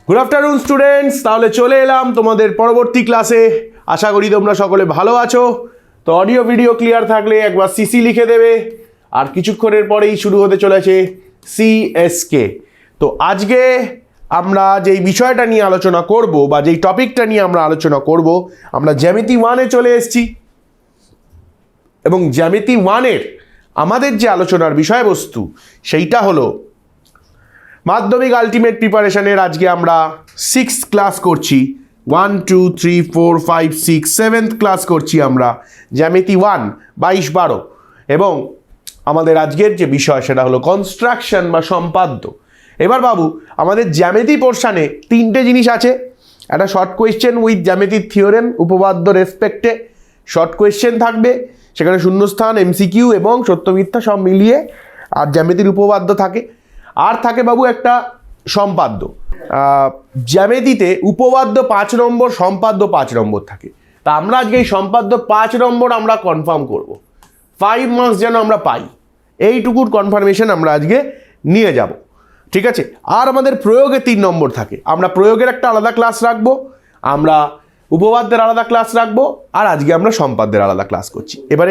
Good afternoon students, তাহলে চলে এলাম তোমাদের পরবর্তী ক্লাসে। আশা করি তোমরা সকলে ভালো আছো। তো অডিও ভিডিও ক্লিয়ার থাকলে একবার সিসি লিখে দেবে। আর কিছুক্ষণের পরেই শুরু হতে চলেছে সিএসকে। তো আজকে আমরা যেই বিষয়টা নিয়ে আলোচনা করব বা যেই টপিকটা নিয়ে আমরা আলোচনা করব, আমরা জ্যামিতি 1-এ চলে এসেছি। এবং জ্যামিতি 1-এর আমাদের যে আলোচনার বিষয়বস্তু সেইটা হলো মাধ্যমিক আলটিমেট প্রিপারেশনের। আজকে আমরা 6th ক্লাস করছি, 1 2 3 4 5 6 7th ক্লাস করছি আমরা জ্যামিতি 1 22-12। এবং আমাদের আজকের যে বিষয় সেটা হলো কনস্ট্রাকশন বা সম্পাদ্য। এবার বাবু, আমাদের জ্যামিতি পোর্শানে 3টে জিনিস আছে। একটা শর্ট কোয়েশ্চেন উইথ জ্যামিতির থিওরেম উপপাদ্য রেসপেক্টে শর্ট কোয়েশ্চেন থাকবে, সেখানে শূন্যস্থান, এমসিকিউ এবং সত্য মিথ্যা সব মিলিয়ে আর জ্যামিতির উপপাদ্য থাকে। আর থাকে বাবু একটা সম্পাদ্য। জ্যামিতিতে উপপাদ্য 5 নম্বর, সম্পাদ্য 5 নম্বর থাকে। তা আমরা আজকে এই সম্পাদ্য 5 নম্বর আমরা কনফার্ম করব, 5 মার্কস যেন আমরা পাই, এইটুকুর কনফার্মেশন আমরা আজকে নিয়ে যাব, ঠিক আছে। আর আমাদের প্রয়োগে 3 নম্বর থাকে। আমরা প্রয়োগের একটা আলাদা ক্লাস রাখবো, আমরা উপপাদ্যের আলাদা ক্লাস রাখবো, আর আজকে আমরা সম্পাদ্যের আলাদা ক্লাস করছি। এবার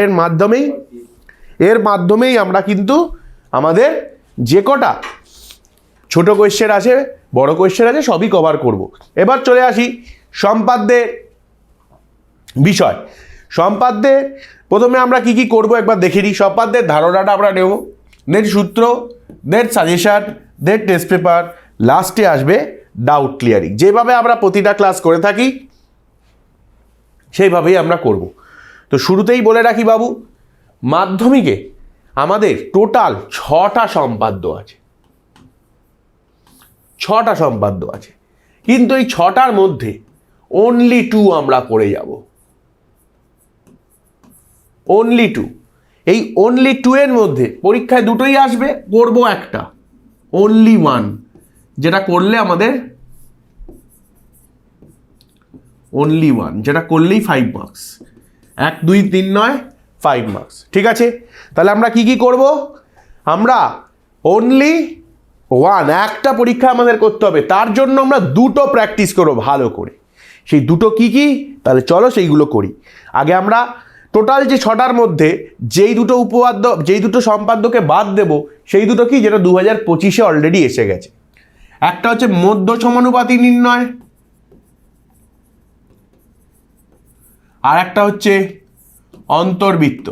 এর মাধ্যমেই আমরা কিন্তু আমাদের যে কটা ছোট কোয়েশ্চেন আছে, বড় কোয়েশ্চেন আছে, সবই কভার করব। এবার চলে আসি সম্পাদ্যের বিষয়। সম্পাদ্যে প্রথমে আমরা কি কি করব একবার দেখে নিই। সম্পাদ্যের ধারণাটা আমরা নেব, দেন সূত্র, দেন সাজেশন, দেন টেস্ট পেপার, লাস্টে আসবে ডাউট ক্লিয়ারিং। যেভাবে আমরা প্রতিটা ক্লাস করে থাকি সেইভাবেই আমরা করব। তো শুরুতেই বলে রাখি বাবু, মাধ্যমিকে আমাদের টোটাল 6টা সম্পাদ্য আছে, 6টা সম্পাদ্য আছে। কিন্তু এই 6টার মধ্যে অনলি 2 আমরা করে যাব, অনলি 2। এই অনলি 2 এর মধ্যে পরীক্ষায় দুটোই আসবে, করব একটা, অনলি 1, যেটা করলে আমাদের অনলি 1, যেটা করলেই 5 মার্কস। 1 2 3 নয়, 5 মার্কস, ঠিক আছে। তাহলে আমরা কি কি করব? আমরা অনলি 1, একটা পরীক্ষা আমাদের করতে হবে। তার জন্য আমরা দুটো প্র্যাকটিস করব ভালো করে। সেই দুটো কি কি? তাহলে চলো সেইগুলো করি। আগে আমরা টোটাল যে 6টার মধ্যে যেই দুটো সম্পাদ্যকে বাদ দেব, সেই দুটো কি, যেটা 2025-এ অলরেডি এসে গেছে। একটা হচ্ছে মধ্য সমানুপাতি নির্ণয়, আর একটা হচ্ছে অন্তর্বৃত্ত।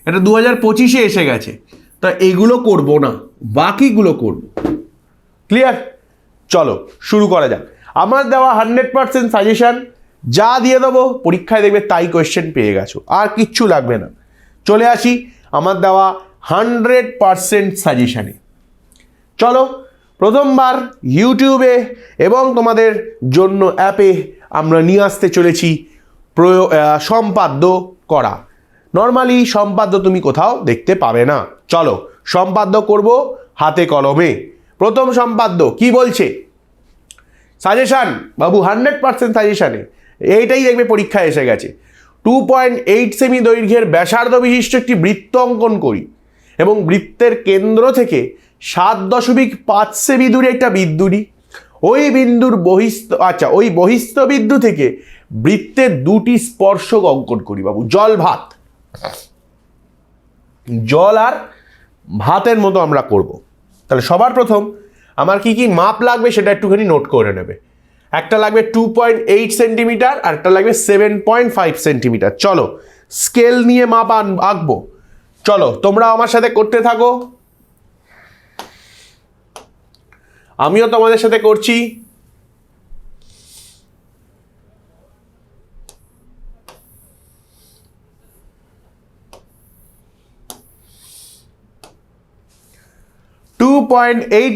এটা 2025-এ এসে গেছে। তা এগুলো করব না, বাকিগুলো করব। ক্লিয়ার? চলো শুরু করা যাক। আমার দেওয়া 100% সাজেশন, যা দিয়ে দেবো পরীক্ষায় দেখবে তাই কোয়েশ্চেন পেয়ে গেছো, আর কিচ্ছু লাগবে না। চলে আসি আমার দেওয়া 100% সাজেশানে। চলো প্রথমবার ইউটিউবে এবং তোমাদের জন্য অ্যাপে আমরা নিয়ে আসতে চলেছি সম্পাদ্য করা। নর্মালি সম্পাদ্য তুমি কোথাও দেখতে পাবে না। চলো সম্পাদ্য করব হাতে কলমে। প্রথম সম্পাদ্য কি বলছে? সাজেশান বাবু, 100% সাজেশানে এইটাই দেখবে পরীক্ষায় এসে গেছে। 2.8 সেমি দৈর্ঘ্যের ব্যাসার্ধ বিশিষ্ট একটি বৃত্ত অঙ্কন করি এবং বৃত্তের কেন্দ্র থেকে 7.5 সেমি দূরে একটা বিন্দু নিই। ওই বিন্দুর ওই বহিস্থ বিন্দু থেকে বৃত্তের 2টি স্পর্শক অঙ্কন করি বাবু। জল আর ভাতের মতো আমরা করব। তাহলে সবার প্রথম আমার কি কি মাপ লাগবে সেটা একটুখানি নোট করে নেবে। একটা লাগবে 2.8 সেন্টিমিটার, আর একটা লাগবে 7.5 সেন্টিমিটার। চলো স্কেল নিয়ে মাপ আঁকবো। চলো তোমরা আমার সাথে করতে থাকো, আমিও তোমাদের সাথে করছি।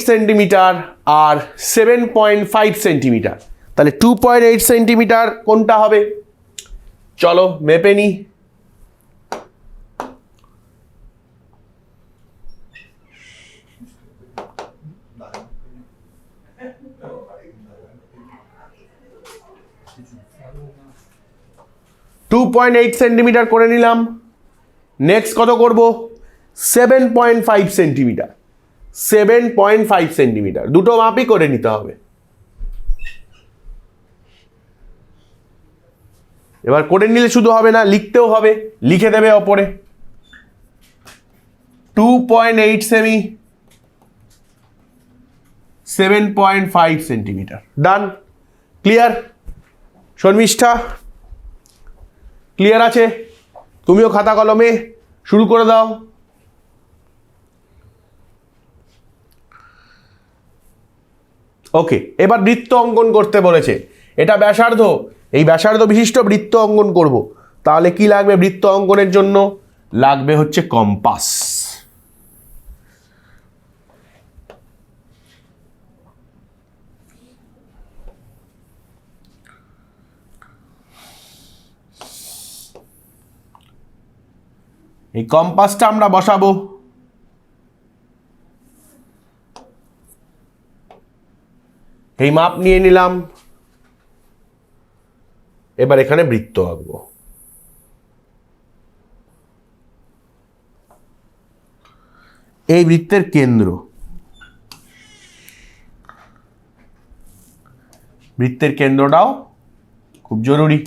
সেন্টিমিটার আর 7.5 সেন্টিমিটার। তাহলে 2.8 সেন্টিমিটার কোনটা হবে? চলো মেপে নি। সেন্টিমিটার করে নিলাম। নেক্সট কত করব? 7.5 সেন্টিমিটার। 7.5 সেন্টিমিটার। দুটো মাপই করে নিতে হবে। এবার করে নিলে শুধু হবে না, লিখতেও হবে, লিখে দেবে ওপরে 2.8 সেমি, 7.5 সেন্টিমিটার। ডান, ক্লিয়ার? শর্মিষ্ঠা ক্লিয়ার আছে? তুমিও খাতা কলমে শুরু করে দাও। ওকে, এবার বৃত্ত অঙ্কন করতে বলেছে। এটা ব্যাসার্ধ, এই ব্যাসার্ধ বিশিষ্ট বৃত্ত অঙ্কন করব। তাহলে কি লাগবে বৃত্ত অঙ্কনের জন্য? লাগবে হচ্ছে কম্পাস। এই কম্পাসটা আমরা বসাবো। এই মাপ নিয়ে নিলাম। এবার এখানে বৃত্ত আঁকবো। এই বৃত্তের কেন্দ্র, বৃত্তের কেন্দ্রটাও খুব জরুরি।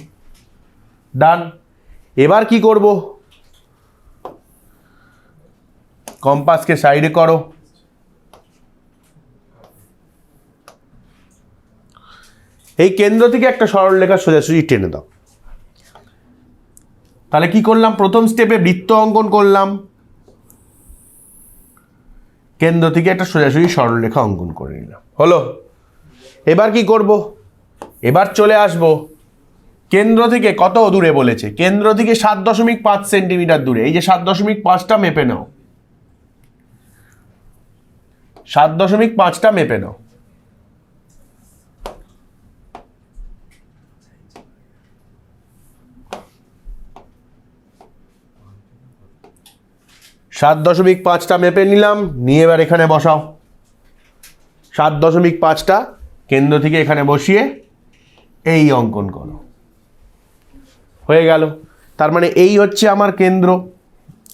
ডান। এবার কি করব? কম্পাসকে সাইডে করো। এই কেন্দ্র থেকে একটা সরলরেখা সোজাসুজি টেনে দাও। তাহলে কি করলাম? প্রথম স্টেপে বৃত্ত অঙ্কন করলাম, কেন্দ্র থেকে একটা সোজাসুজি সরলরেখা অঙ্কন করে নিলাম। হলো? এবার কি করব? এবার চলে আসব কেন্দ্র থেকে কত দূরে বলেছে, কেন্দ্র থেকে 7.5 সেন্টিমিটার দূরে। এই যে 7.5টা মেপে নাও, 7.5টা মেপে নাও। সাত 7.5টা মেপে নিলাম, নিয়ে এবার এখানে বসাও। 7.5টা কেন্দ্র থেকে এখানে বসিয়ে এই অঙ্কন করো। হয়ে গেল। তার মানে এই হচ্ছে আমার কেন্দ্র।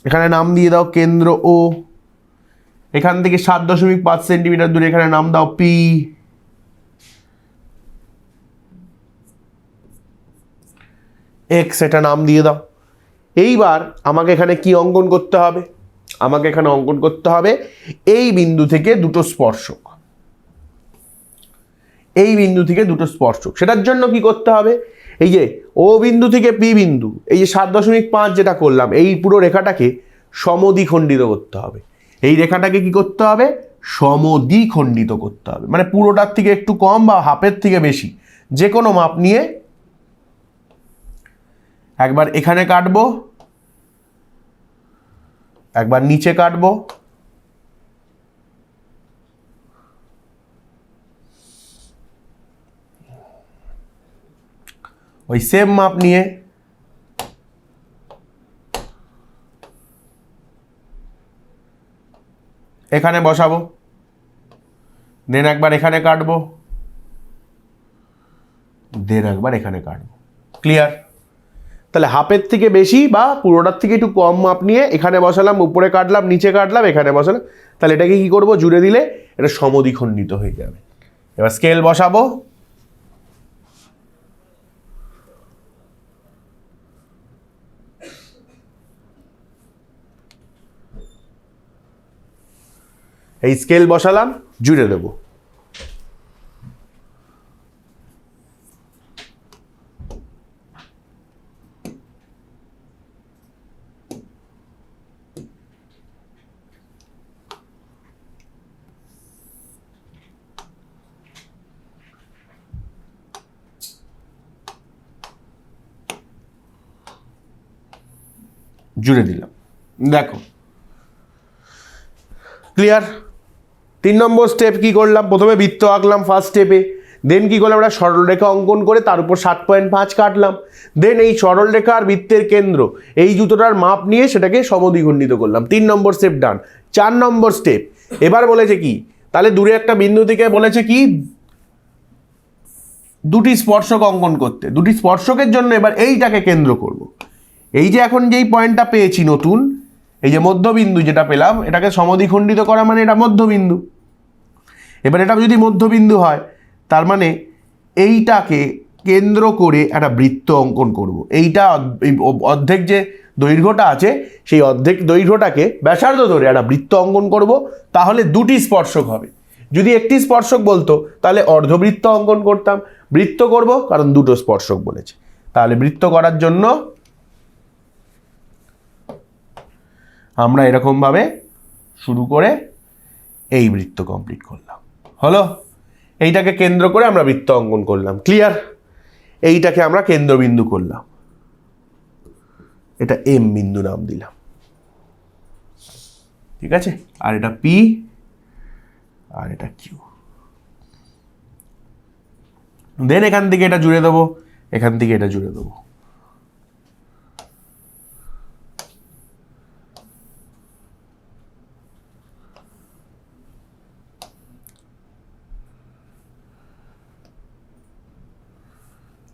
এখানে নাম দিয়ে দাও কেন্দ্র ও। এখান থেকে 7.5 সেন্টিমিটার দূরে এখানে নাম দাও পি। এক্স এটা নাম দিয়ে দাও। এইবার আমাকে এখানে কি অঙ্কন করতে হবে? আমাকে এখানে অঙ্কন করতে হবে এই বিন্দু থেকে দুটো স্পর্শক। এই বিন্দু থেকে দুটো স্পর্শক। সেটার জন্য কি করতে হবে? এই যে ও বিন্দু থেকে পি বিন্দু, এই যে 7.5 যেটা করলাম, এই পুরো রেখাটাকে সমদ্বিখণ্ডিত করতে হবে। এই রেখাটাকে কি করতে হবে? সমদ্বিখণ্ডিত করতে হবে। মানে পুরোটার থেকে একটু কম বা হাফের থেকে বেশি, যে কোনো মাপ নিয়ে একবার এখানে কাটবো, একবার নিচে কাটবো, ওই সেম মাপ নিয়ে এখানে বসাবো, দেন একবার এখানে কাটবো, দেন একবার এখানে কাটবো। ক্লিয়ার? তাহলে হাফের থেকে বেশি বা পুরোটার থেকে একটু কম মাপ নিয়ে এখানে বসালাম, উপরে কাটলাম, নিচে কাটলাম, এখানে বসালাম। তাহলে এটাকে কি করব? জুড়ে দিলে এটা সমদ্বিখণ্ডিত হয়ে যাবে। এবার স্কেল বসাবো। এই স্কেল বসালাম, জুড়ে দেব। জুড়ে দিলাম। দেখো ক্লিয়ার? 3 নম্বর স্টেপ কি করলাম? প্রথমে বৃত্ত আঁকলাম ফার্স্ট স্টেপে, দেন কি করলাম? আমরা সরলরেখা অঙ্কন করে তার উপর 7.5 কাটলাম, দেন এই সরলরেখা আর বৃত্তের কেন্দ্র এই দুটোটার মাপ নিয়ে সেটাকে সমদ্বিখণ্ডিত করলাম। 3 নম্বর স্টেপ ডান। 4 নম্বর স্টেপ এবার বলেছে কি? তাহলে দূরে একটা বিন্দু থেকে বলেছে কি দুটি স্পর্শক অঙ্কন করতে। দুটি স্পর্শকের জন্য এবার এইটাকে কেন্দ্র করব। এই যে এখন যেই পয়েন্টটা পেয়েছি নতুন, এই যে মধ্যবিন্দু যেটা পেলাম, এটাকে সমদ্বিখণ্ডিত করা মানে এটা মধ্যবিন্দু। এবার এটা যদি মধ্যবিন্দু হয়, তার মানে এইটাকে কেন্দ্র করে একটা বৃত্ত অঙ্কন করব। এইটা অর্ধেক যে দৈর্ঘ্যটা আছে, সেই অর্ধেক দৈর্ঘ্যটাকে ব্যাসার্ধ ধরে একটা বৃত্ত অঙ্কন করব। তাহলে দুটি স্পর্শক হবে। যদি একটি স্পর্শক বলতো তাহলে অর্ধবৃত্ত অঙ্কন করতাম। বৃত্ত করব কারণ দুটো স্পর্শক বলেছে। তাহলে বৃত্ত করার জন্য আমরা এরকমভাবে শুরু করে এই বৃত্ত কমপ্লিট করলাম। হলো? এইটাকে কেন্দ্র করে আমরা বৃত্ত অঙ্কন করলাম। ক্লিয়ার? এইটাকে আমরা কেন্দ্রবিন্দু করলাম, এটা এম বিন্দু নাম দিলাম। ঠিক আছে? আর এটা পি আর এটা কিউ। দেন এখান থেকে এটা জুড়ে দেবো, এখান থেকে এটা জুড়ে দেবো।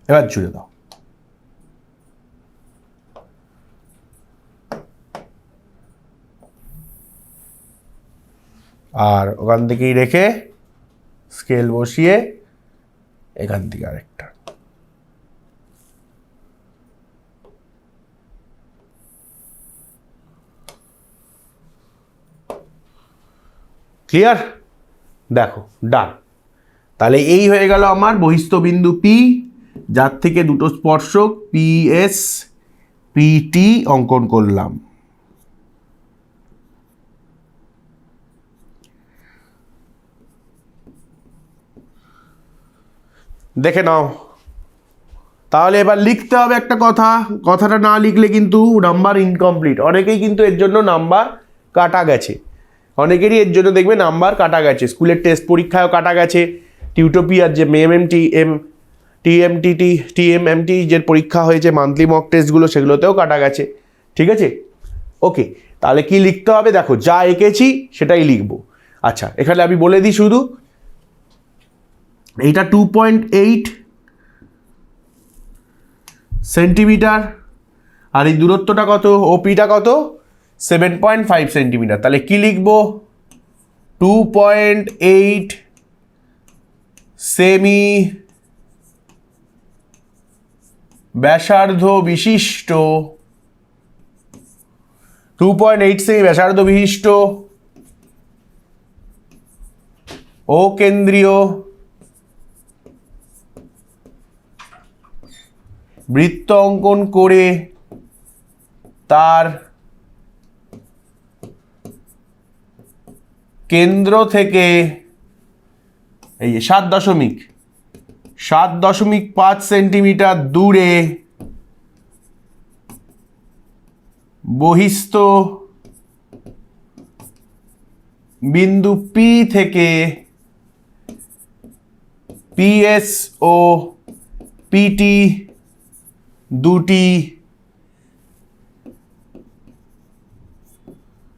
এবার জুড়ে দাও। আর ওখান থেকেই রেখে স্কেল বসিয়ে এখান থেকে আরেকটা। ক্লিয়ার? দেখো, ডান। তাহলে এই হয়ে গেল আমার বহিস্থ বিন্দু পি, যার থেকে দুটো স্পর্শক পি এস পিটি অঙ্কন করলাম। দেখে নাও। তাহলে এবার লিখতে হবে একটা কথা, কথাটা না লিখলে কিন্তু নাম্বার ইনকমপ্লিট। অনেকেই কিন্তু এর জন্য নাম্বার কাটা গেছে, অনেকেরই এর জন্য দেখবে নাম্বার কাটা গেছে। স্কুলের টেস্ট পরীক্ষায়ও কাটা গেছে, টিউটোপিয়ার যে টিএমএমটি যে পরীক্ষা হয়েছে মান্থলি মক টেস্টগুলো, সেগুলোতেও কাটা গেছে। ঠিক আছে? ওকে, তাহলে কি লিখতে হবে? দেখো, যা এঁকেছি সেটাই লিখবো। আচ্ছা, এখানে আমি বলে দিই শুধু, এইটা 2.8 সেন্টিমিটার, আর এই দূরত্বটা কত, ওপিটা কত, 7.5 সেন্টিমিটার। তাহলে কি লিখবো? 2.8 সেমি ব্যাসার্ধ বিশিষ্ট, 2.8 সেমি ব্যাসার্ধ বিশিষ্ট ও কেন্দ্রীয় বৃত্ত অঙ্কন করে তার কেন্দ্র থেকে এই 7.5 সেন্টিমিটার দূরে বহিস্থ বিন্দু পি থেকে পিএস ও পিটি দুটি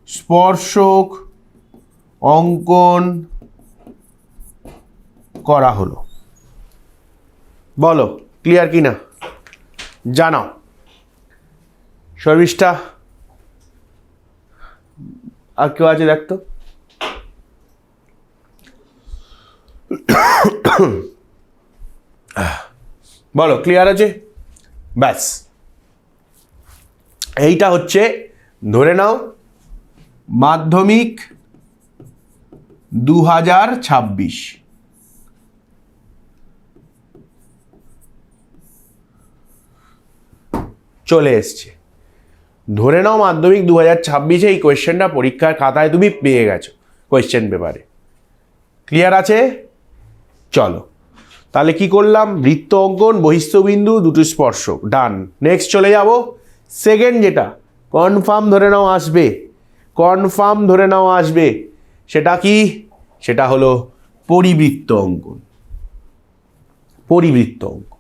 স্পর্শক অঙ্কন করা হলো। বলো ক্লিয়ার কি না, জানাও। সর্বিষ্ঠা, আর কেউ আছে দেখতো? বলো ক্লিয়ার আছে? ব্যাস, এইটা হচ্ছে ধরে নাও মাধ্যমিক 2026। চলে এসছে। ধরে নাও মাধ্যমিক 2026-এ এই কোয়েশ্চেনটা পরীক্ষার খাতায় তুমি পেয়ে গেছো কোয়েশ্চেন পেপারে। ক্লিয়ার আছে? চলো, তাহলে কি করলাম? বৃত্ত অঙ্কন, বহিস্থবিন্দু, দুটো স্পর্শক, ডান। নেক্সট চলে যাব সেকেন্ড, যেটা কনফার্ম ধরে নাও আসবে, কনফার্ম ধরে নাও আসবে। সেটা কি? সেটা হলো পরিবৃত্ত অঙ্কন। পরিবৃত্ত অঙ্কন,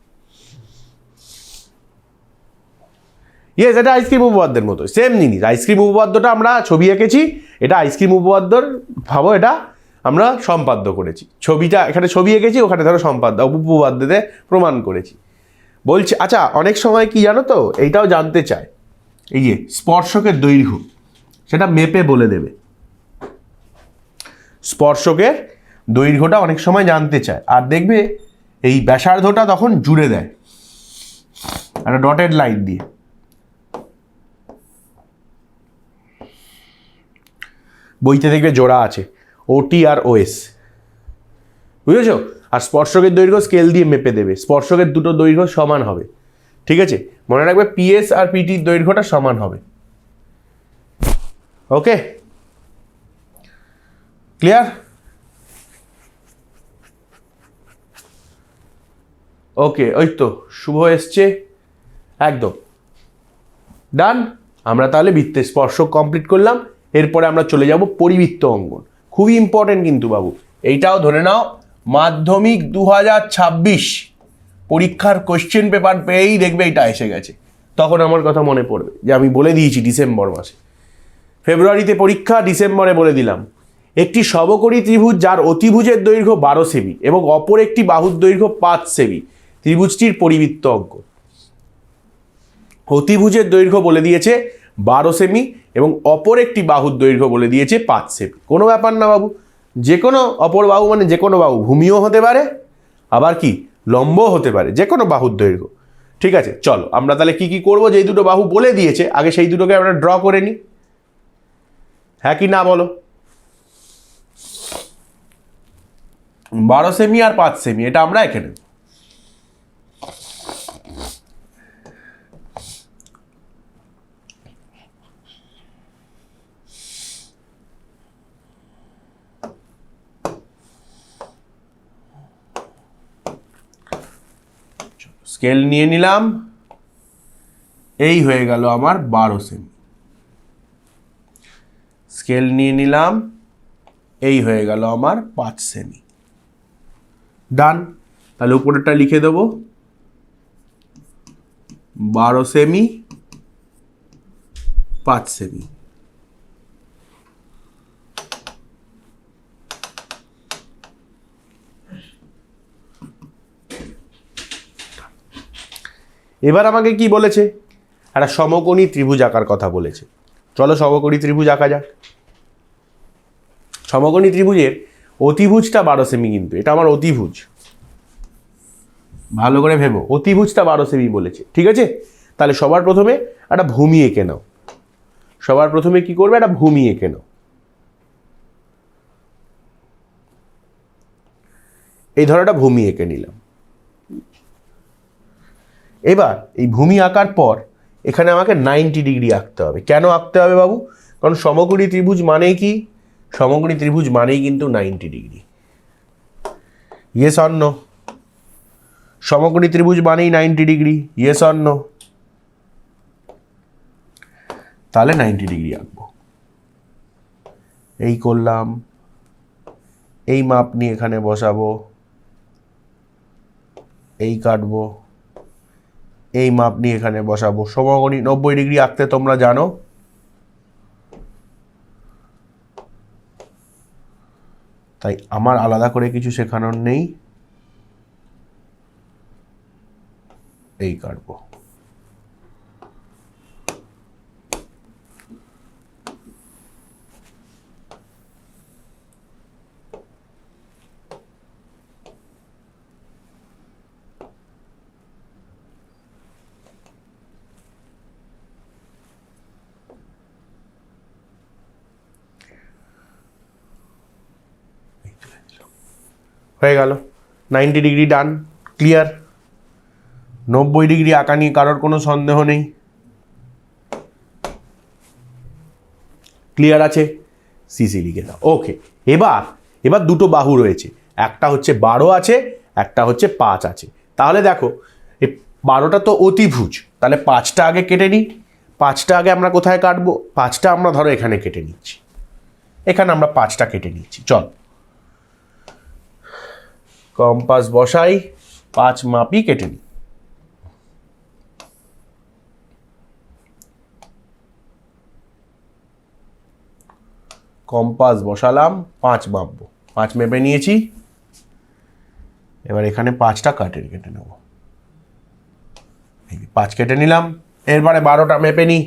ইয়েস, এটা আইসক্রিম উপপাদ্যের মতো সেম জিনিস। আইসক্রিম উপপাদ্যটা আমরা ছবি এঁকেছি, এটা আইসক্রিম উপপাদ্যর ভাবো, এটা আমরা সম্পাদ্য করেছি। ছবিটা এখানে ছবি এঁকেছি, ওখানে ধরো সম্পাদ্য উপপাদ্যতে প্রমাণ করেছি। বলছি আচ্ছা, অনেক সময় কি জানো তো, এইটাও জানতে চায়, এই যে স্পর্শকের দৈর্ঘ্য, সেটা মেপে বলে দেবে। স্পর্শকের দৈর্ঘ্যটা অনেক সময় জানতে চায়, আর দেখবে এই ব্যাসার্ধটা তখন জুড়ে দেয় একটা ডটেড লাইন দিয়ে। বইতে দেখবে জোড়া আছে ওটি আর ওএস, বুঝেছো? আর স্পর্শকের দৈর্ঘ্য স্কেল দিয়ে মেপে দেবে, স্পর্শকের দুটো দৈর্ঘ্য সমান হবে, ঠিক আছে? মনে রাখবে পিএস আর পিটির দৈর্ঘ্যটা সমান হবে। ওকে, ক্লিয়ার? ওকে, ওই তো শুভ এসছে, একদম ডান। আমরা তাহলে বৃত্তের স্পর্শক কমপ্লিট করলাম। এরপরে আমরা চলে যাব পরিবৃত্ত অঙ্কন। খুবই ইম্পর্টেন্ট কিন্তু বাবু, এইটাও ধরে নাও মাধ্যমিক 2026 পরীক্ষার কোশ্চেন পেপার পেয়েই দেখবে এটা এসে গেছে, তখন আমার কথা মনে পড়বে যে আমি বলে দিয়েছি ডিসেম্বর মাসে। ফেব্রুয়ারিতে পরীক্ষা, ডিসেম্বরে বলে দিলাম। একটি সমকোণী ত্রিভুজ যার অতিভুজের দৈর্ঘ্য 12 সেমি এবং অপর একটি বাহুর দৈর্ঘ্য 5 সেমি, ত্রিভুজটির পরিবৃত্ত অঙ্কন। অতিভুজের দৈর্ঘ্য বলে দিয়েছে 12 সেমি এবং অপর একটি বাহুর দৈর্ঘ্য বলে দিয়েছে 5 সেমি। কোনো ব্যাপার না বাবু, যে কোনো অপর বাহু মানে যে কোনো বাহু, ভূমিও হতে পারে আবার কি লম্বও হতে পারে, যে কোনো বাহুর দৈর্ঘ্য। ঠিক আছে, চলো আমরা তাহলে কি কি করব, যেই দুটো বাহু বলে দিয়েছে আগে সেই দুটোকে আমরা ড্র করে নিই, হ্যাঁ কি না বলো? 12 সেমি আর 5 সেমি, এটা আমরা এখানে স্কেল নিয়ে নিলাম, এই হয়ে গেল আমার 12 সেমি। স্কেল নিয়ে নিলাম, এই হয়ে গেল আমার 5 সেমি। ডান, তাহলে উপরেরটা লিখে দেবো 12 সেমি 5 সেমি। এবার আমাকে কি বলেছে, একটা সমকোণী ত্রিভুজ আঁকার কথা বলেছে। চলো সমকোণী ত্রিভুজ আঁকা যাক। সমকোণী ত্রিভুজের অতিভুজটা 12 সেমি, কিন্তু এটা আমার অতিভুজ, ভালো করে ভেবো, অতিভুজটা 12 সেমি বলেছে, ঠিক আছে? তাহলে সবার প্রথমে একটা ভূমি এঁকে নাও। সবার প্রথমে কি করবে, একটা ভূমি এঁকে নাও। এই ধরো একটা ভূমি এঁকে নিলাম। এবার এই ভূমি আঁকার পর এখানে আমাকে 90 ডিগ্রি আঁকতে হবে। কেন আঁকতে হবে বাবু? কারণ সমকোণী ত্রিভুজ মানেই কি, সমকোণী ত্রিভুজ মানেই কিন্তু 90 ডিগ্রি। Yes or no? সমকোণী ত্রিভুজ মানেই 90 ডিগ্রি, ইয়েস অর নো? তাহলে 90 ডিগ্রি আঁকবো। এই করলাম, এই মাপ নিয়ে এখানে বসাবো, এই কাটবো, এই মাপ নিয়ে এখানে বসাবো। সমকোণী 90 ডিগ্রি আঁকতে তোমরা জানো, তাই আমার আলাদা করে কিছু শেখানোর নেই। এই কাটবো। হয়ে গেল 90 ডিগ্রি ডান, ক্লিয়ার। 90 ডিগ্রি আঁকা নিয়ে কারোর কোনো সন্দেহ নেই, ক্লিয়ার আছে? সিসি লিখে দাও। ওকে, এবার দুটো বাহু রয়েছে, একটা হচ্ছে 12 আছে, একটা হচ্ছে 5 আছে। তাহলে দেখো এই 12টা তো অতিভুজ, তাহলে 5টা আগে কেটে নিই। 5টা আগে আমরা কোথায় কাটবো? 5টা আমরা ধরো এখানে কেটে নিচ্ছি, এখানে আমরা 5টা কেটে নিচ্ছি। চল কম্পাস বসাই, 5 মাপই কেটে নিই। কম্পাস বসালাম, 5 মাপবো, 5 মেপে নিয়েছি। এবার এখানে 5টা কেটে নেব, 5 কেটে নিলাম। এরপরে 12টা মেপে নিই,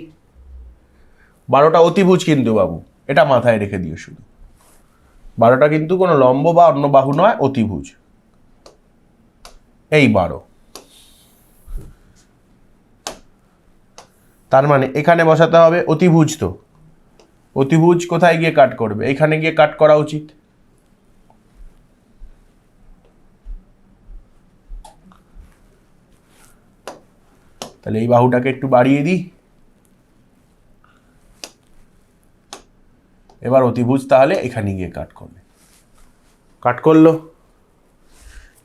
12টা অতিভুজ কিন্তু বাবু, এটা মাথায় রেখে দিও শুধু। 12টা কিন্তু কোনো লম্ব বা অন্য বাহু নয়, অতিভুজ। এই 12, তার মানে এখানে বসাতে হবে অতিভুজ। তো অতিভুজ কোথায় গিয়ে কাট করবে? এখানে গিয়ে কাট করা উচিত। তাহলে এই বাহুটাকে একটু বাড়িয়ে দিই। এবার অতিভুজ তাহলে এখানে গিয়ে কাট করবে। কাট করলো।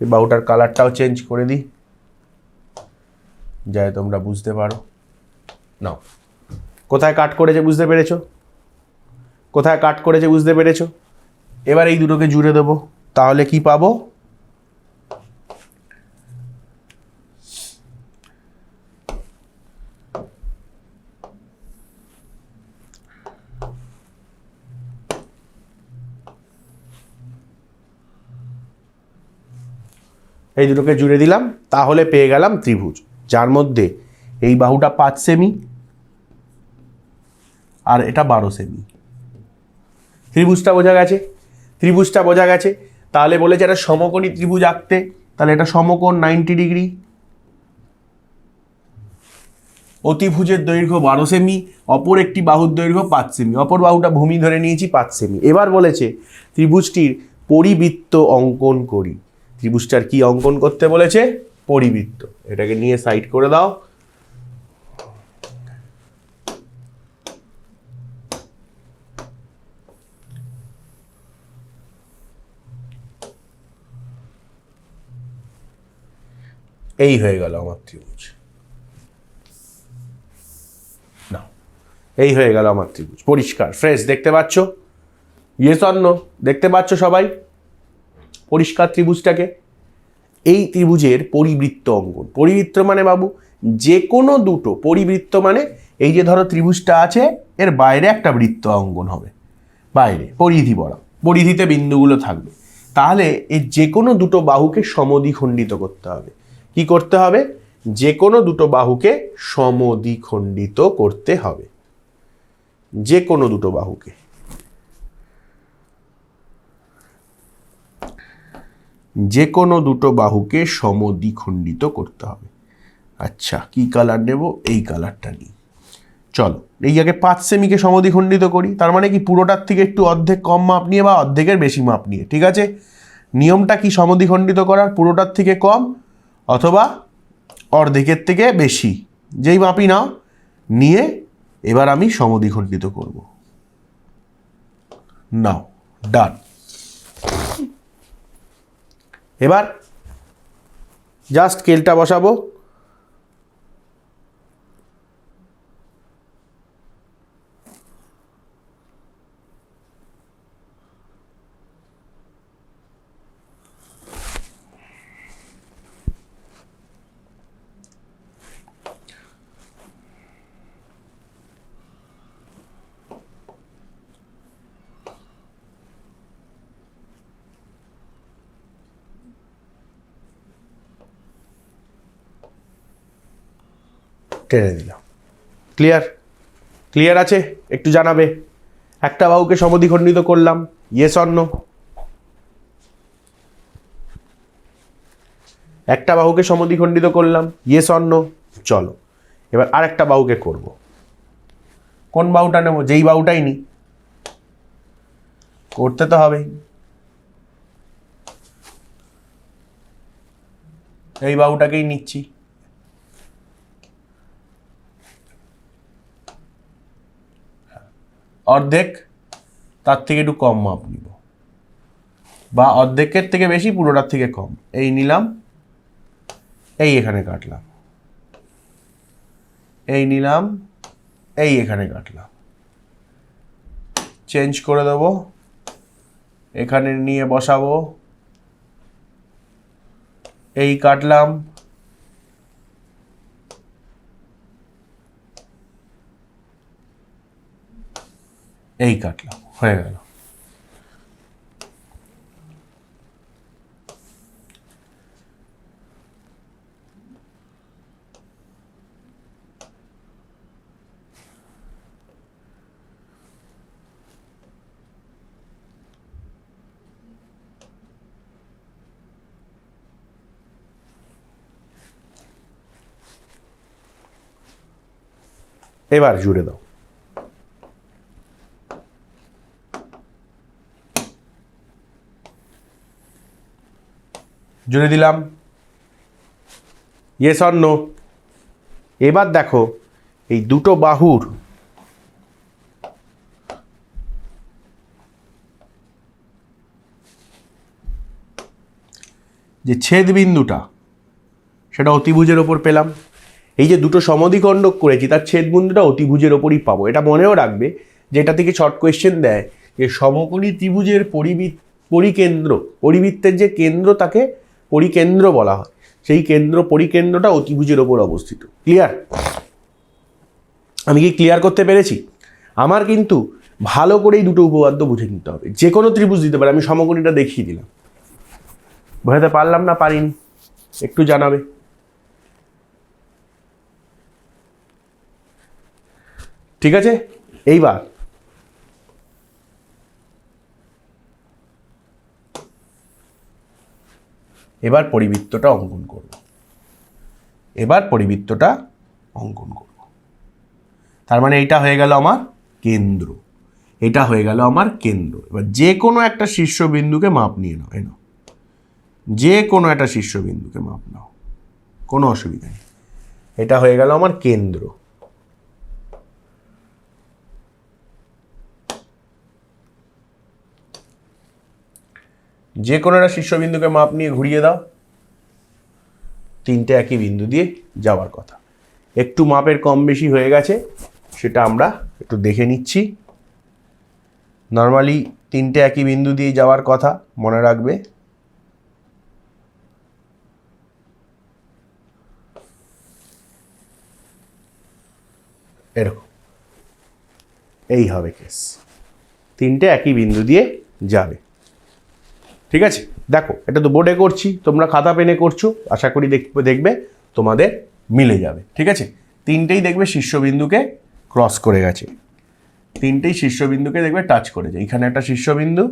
এই বাহুটার কালারটাও চেঞ্জ করে দিই, যাতে তোমরা বুঝতে পারো। নাও, কোথায় কাট করেছে বুঝতে পেরেছো? কোথায় কাট করেছে বুঝতে পেরেছো? এবার এই দুটোকে জুড়ে দেবো, তাহলে কি পাবো? এই দুটোকে জুড়ে দিলাম, তাহলে পেয়ে গেলাম ত্রিভুজ, যার মধ্যে এই বাহুটা 5 সেমি আর এটা 12 সেমি। ত্রিভুজটা বোঝা গেছে? ত্রিভুজটা বোঝা গেছে। তাহলে বলেছে একটা সমকোণী ত্রিভুজ আঁকতে, তাহলে এটা সমকোণ 90 ডিগ্রি। অতিভুজের দৈর্ঘ্য 12 সেমি, অপর একটি বাহুর দৈর্ঘ্য 5 সেমি। অপর বাহুটা ভূমি ধরে নিয়েছি 5 সেমি। এবার বলেছে ত্রিভুজটির পরিবৃত্ত অঙ্কন করি। ত্রিভুজটার কি অঙ্কন করতে বলেছে? পরিবৃত্ত। এটাকে নিয়ে সাইড করে দাও। এই হয়ে গেল আমার ত্রিভুজ। না, এই হয়ে গেল আমার ত্রিভুজ, পরিষ্কার ফ্রেশ দেখতে পাচ্ছ? Yes or no? দেখতে পাচ্ছ সবাই পরিষ্কার ত্রিভুজটাকে? এই ত্রিভুজের পরিবৃত্ত অঙ্কন। পরিবৃত্ত মানে বাবু যে কোনো দুটো, পরিবৃত্ত মানে এই যে ধরো ত্রিভুজটা আছে, এর বাইরে একটা বৃত্ত অঙ্কন হবে, বাইরে পরিধি বড়, পরিধিতে বিন্দুগুলো থাকবে। তাহলে এই যে কোনো দুটো বাহুকে সমদ্বিখণ্ডিত করতে হবে। কি করতে হবে? যে কোনো দুটো বাহুকে সমদ্বিখণ্ডিত করতে হবে। যে কোনো দুটো বাহুকে, যে কোনো দুটো বাহুকে সমদ্বিখণ্ডিত করতে হবে। আচ্ছা, কি কালার নেব? এই কালারটা নিই। চলো, এই আগে 5 সেমিকে সমদ্বিখণ্ডিত করি। তার মানে কি পুরোটার থেকে একটু অর্ধেক কম মাপ নিয়ে বা অর্ধেকের বেশি মাপ নিয়ে, ঠিক আছে? নিয়মটা কি সমদ্বিখণ্ডিত করার? পুরোটার থেকে কম অথবা অর্ধেকের থেকে বেশি, যেই মাপই নাও নিয়ে এবার আমি সমদ্বিখণ্ডিত করব। নাও, ডান। এবার জাস্ট স্কেলটা বসাবো। টেনে দিলাম। ক্লিয়ার? ক্লিয়ার আছে? একটু জানাবে। একটা বাহুকে সমদ্বিখণ্ডিত করলাম, ইয়েস অর নো? একটা বাহুকে সমদ্বিখণ্ডিত করলাম, ইয়েস অর নো? চলো এবার আরেকটা বাহুকে করব। কোন বাহুটা নেব? যেই বাহুটাই নিই, করতে তো হবেই। এই বাহুটাকেই নিচ্ছি। অর্ধেক, তার থেকে একটু কম মাপ নিব, বা অর্ধেকের থেকে বেশি, পুরোটার থেকে কম। এই নিলাম, এই এখানে কাটলাম, এই নিলাম, এই এখানে কাটলাম। চেঞ্জ করে দেব, এখানে নিয়ে বসাবো, এই কাটলাম, এই কাটলাম, হয়ে গেল। এবার জুড়ে দাও। জুড়ে দিলাম। Yes or no? এবার দেখো এই দুটো বাহুর যে ছেদ বিন্দুটা সেটা অতিভুজের ওপর পেলাম। এই যে দুটো সমদ্বিখণ্ডক করেছি তার ছেদ বিন্দুটা অতিভুজের ওপরই পাবো। এটা মনেও রাখবে যে এটা থেকে শর্ট কোয়েশ্চেন দেয় যে সমকোণী ত্রিভুজের পরিকেন্দ্র, পরিবৃত্তের যে কেন্দ্র তাকে পরিকেন্দ্র বলা হয়, সেই পরিকেন্দ্রটা অতিভুজের ওপর অবস্থিত। ক্লিয়ার? আমি কি ক্লিয়ার করতে পেরেছি? আমার কিন্তু ভালো করে এই দুটো উপপাদ্য বুঝে নিতে হবে। যে কোনো ত্রিভুজ দিতে পারে, আমি সমকোণীটা দেখিয়ে দিলাম। বোঝাতে পারলাম না পারিনি? একটু জানাবে। ঠিক আছে, এবার পরিবৃত্তটা অঙ্কন করব। তার মানে এইটা হয়ে গেল আমার কেন্দ্র, এটা হয়ে গেল আমার কেন্দ্র। এবার যে কোনো একটা শীর্ষবিন্দুকে মাপ নিয়ে নাও, যে কোনো একটা শীর্ষবিন্দুকে মাপ নাও, কোনো অসুবিধা নেই। এটা হয়ে গেল আমার কেন্দ্র। যে কোনো একটা শীর্ষবিন্দুকে মাপ নিয়ে ঘুরিয়ে দাও। তিনটে একই বিন্দু দিয়ে যাওয়ার কথা। একটু মাপের কম বেশি হয়ে গেছে, সেটা আমরা একটু দেখে নিচ্ছি। নর্মালি তিনটে একই বিন্দু দিয়ে যাওয়ার কথা, মনে রাখবে। এরকম এই হবে কেস, তিনটে একই বিন্দু দিয়ে যাবে। ঠিক আছে, দেখো এটা তো বোর্ডে করছি, তোমরা খাতা পেনে করছো, আশা করি দেখবে তোমাদের মিলে যাবে। ঠিক আছে, তিনটেই দেখবে শীর্ষবিন্দুকে ক্রস করে গেছে, তিনটেই শীর্ষবিন্দুকে দেখবে টাচ করেছে। এইখানে একটা শীর্ষবিন্দু,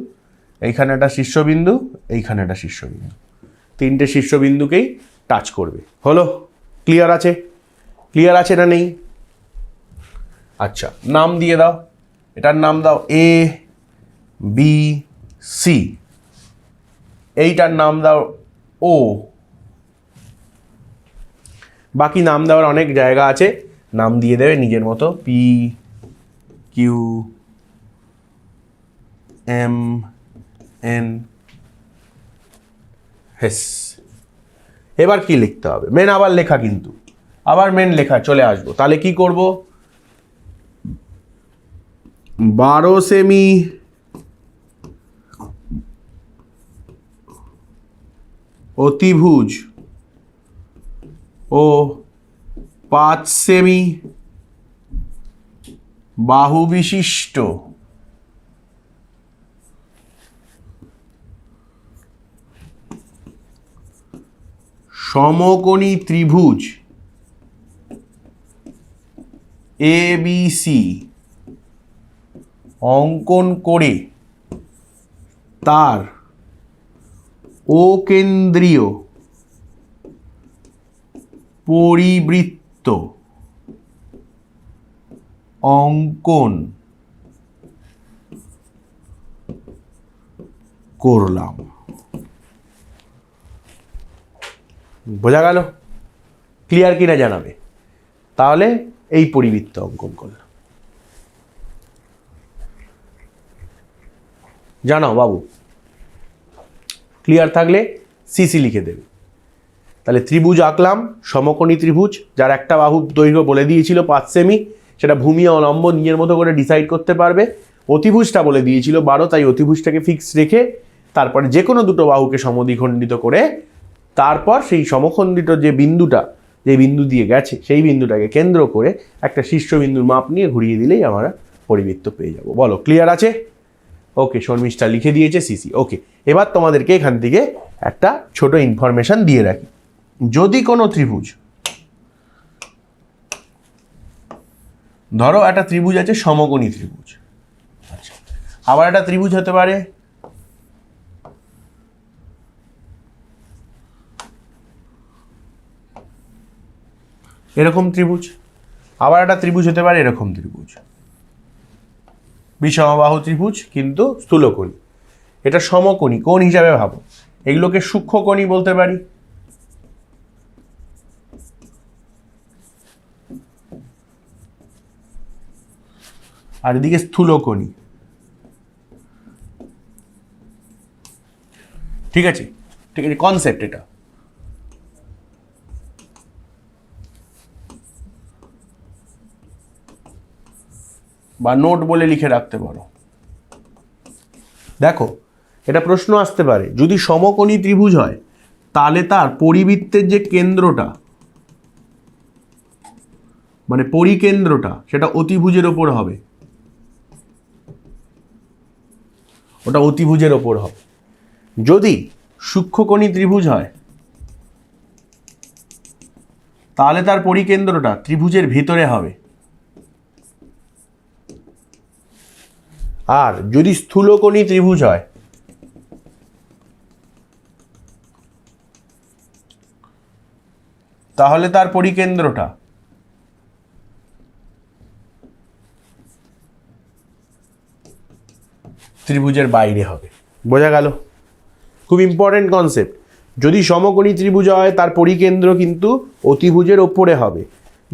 এইখানে একটা শীর্ষবিন্দু, এইখানে একটা শীর্ষবিন্দু, তিনটে শীর্ষবিন্দুকেই টাচ করবে। হলো? ক্লিয়ার আছে? ক্লিয়ার আছে না নেই? আচ্ছা, নাম দিয়ে দাও। এটার নাম দাও এ বি সি, এইটার নাম দাও ও। বাকি নাম দেওয়ার অনেক জায়গা আছে, নাম দিয়ে দেবে নিজের মতো, পি কিউ এম এন হেস। এবার কি লিখতে হবে? মেন আবার লেখা, কিন্তু আবার মেন লেখা চলে আসবো। তাহলে কি করব? 12 সেমি অতিভুজ ও 5 সেমি বাহু বিশিষ্ট সমকোণী ত্রিভুজ ABC অঙ্কন করে তার অকেন্দ্রীয় পরিবৃত্ত অঙ্কন করলাম। বোঝা গেল? ক্লিয়ার কিনা জানাবে। তাহলে এই পরিবৃত্ত অঙ্কন করলাম, জানাও বাবু। ক্লিয়ার থাকলে সিসি লিখে দেবে। তাহলে ত্রিভুজ আঁকলাম, সমকোণী ত্রিভুজ, যার একটা বাহু দৈর্ঘ্য বলে দিয়েছিল 5 সেমি, সেটা ভূমি ও লম্ব নিজের মতো করে ডিসাইড করতে পারবে। অতিভুজটা বলে দিয়েছিল 12, তাই অতিভুজটাকে ফিক্স রেখে তারপরে যে কোনো দুটো বাহুকে সমদ্বিখণ্ডিত করে তারপর সেই সমখণ্ডিত যে বিন্দুটা, যে বিন্দু দিয়ে গেছে সেই বিন্দুটাকে কেন্দ্র করে একটা শীর্ষবিন্দুর মাপ নিয়ে ঘুরিয়ে দিলেই আমরা পরিবৃত্ত পেয়ে যাব। বলো ক্লিয়ার আছে? ওকে, শর্মিষ্ঠা লিখে দিয়েছে সিসি। ওকে, এবার তোমাদেরকে এখান থেকে একটা ছোট ইনফরমেশন দিয়ে রাখি। যদি কোনো ত্রিভুজ, ধরো একটা ত্রিভুজ আছে সমকোণী ত্রিভুজ, আচ্ছা, আবার একটা ত্রিভুজ হতে পারে এরকম ত্রিভুজ, আবার একটা ত্রিভুজ হতে পারে এরকম ত্রিভুজ, বিষমবাহু ত্রিভুজ কিন্তু স্থূলকোণী, এটা সমকোণী কোণ হিসাবে ভাবো, এগুলোকে সূক্ষ্মকোণী বলতে পারি। আর এদিকে স্থূলকোণী। ঠিক আছে, ঠিক আছে, কনসেপ্ট এটা। বা নোট বলে লিখে রাখতে পারো। দেখো, এটা প্রশ্ন আসতে পারে, যদি সমকোণী ত্রিভুজ হয় তাহলে তার পরিবৃত্তের যে কেন্দ্রটা, মানে পরিকেন্দ্রটা, সেটা অতিভুজের ওপর হবে, ওটা অতিভুজের ওপর হবে। যদি সূক্ষ্মকোণী ত্রিভুজ হয় তাহলে তার পরিকেন্দ্রটা ত্রিভুজের ভিতরে হবে। আর যদি স্থূলকোণী ত্রিভুজ হয় তাহলে তার পরিকেন্দ্রটা ত্রিভুজের বাইরে হবে। বোঝা গেল? খুব ইম্পর্টেন্ট কনসেপ্ট। যদি সমকোণী ত্রিভুজ হয় তার পরিকেন্দ্র কিন্তু অতিভুজের ওপরে হবে।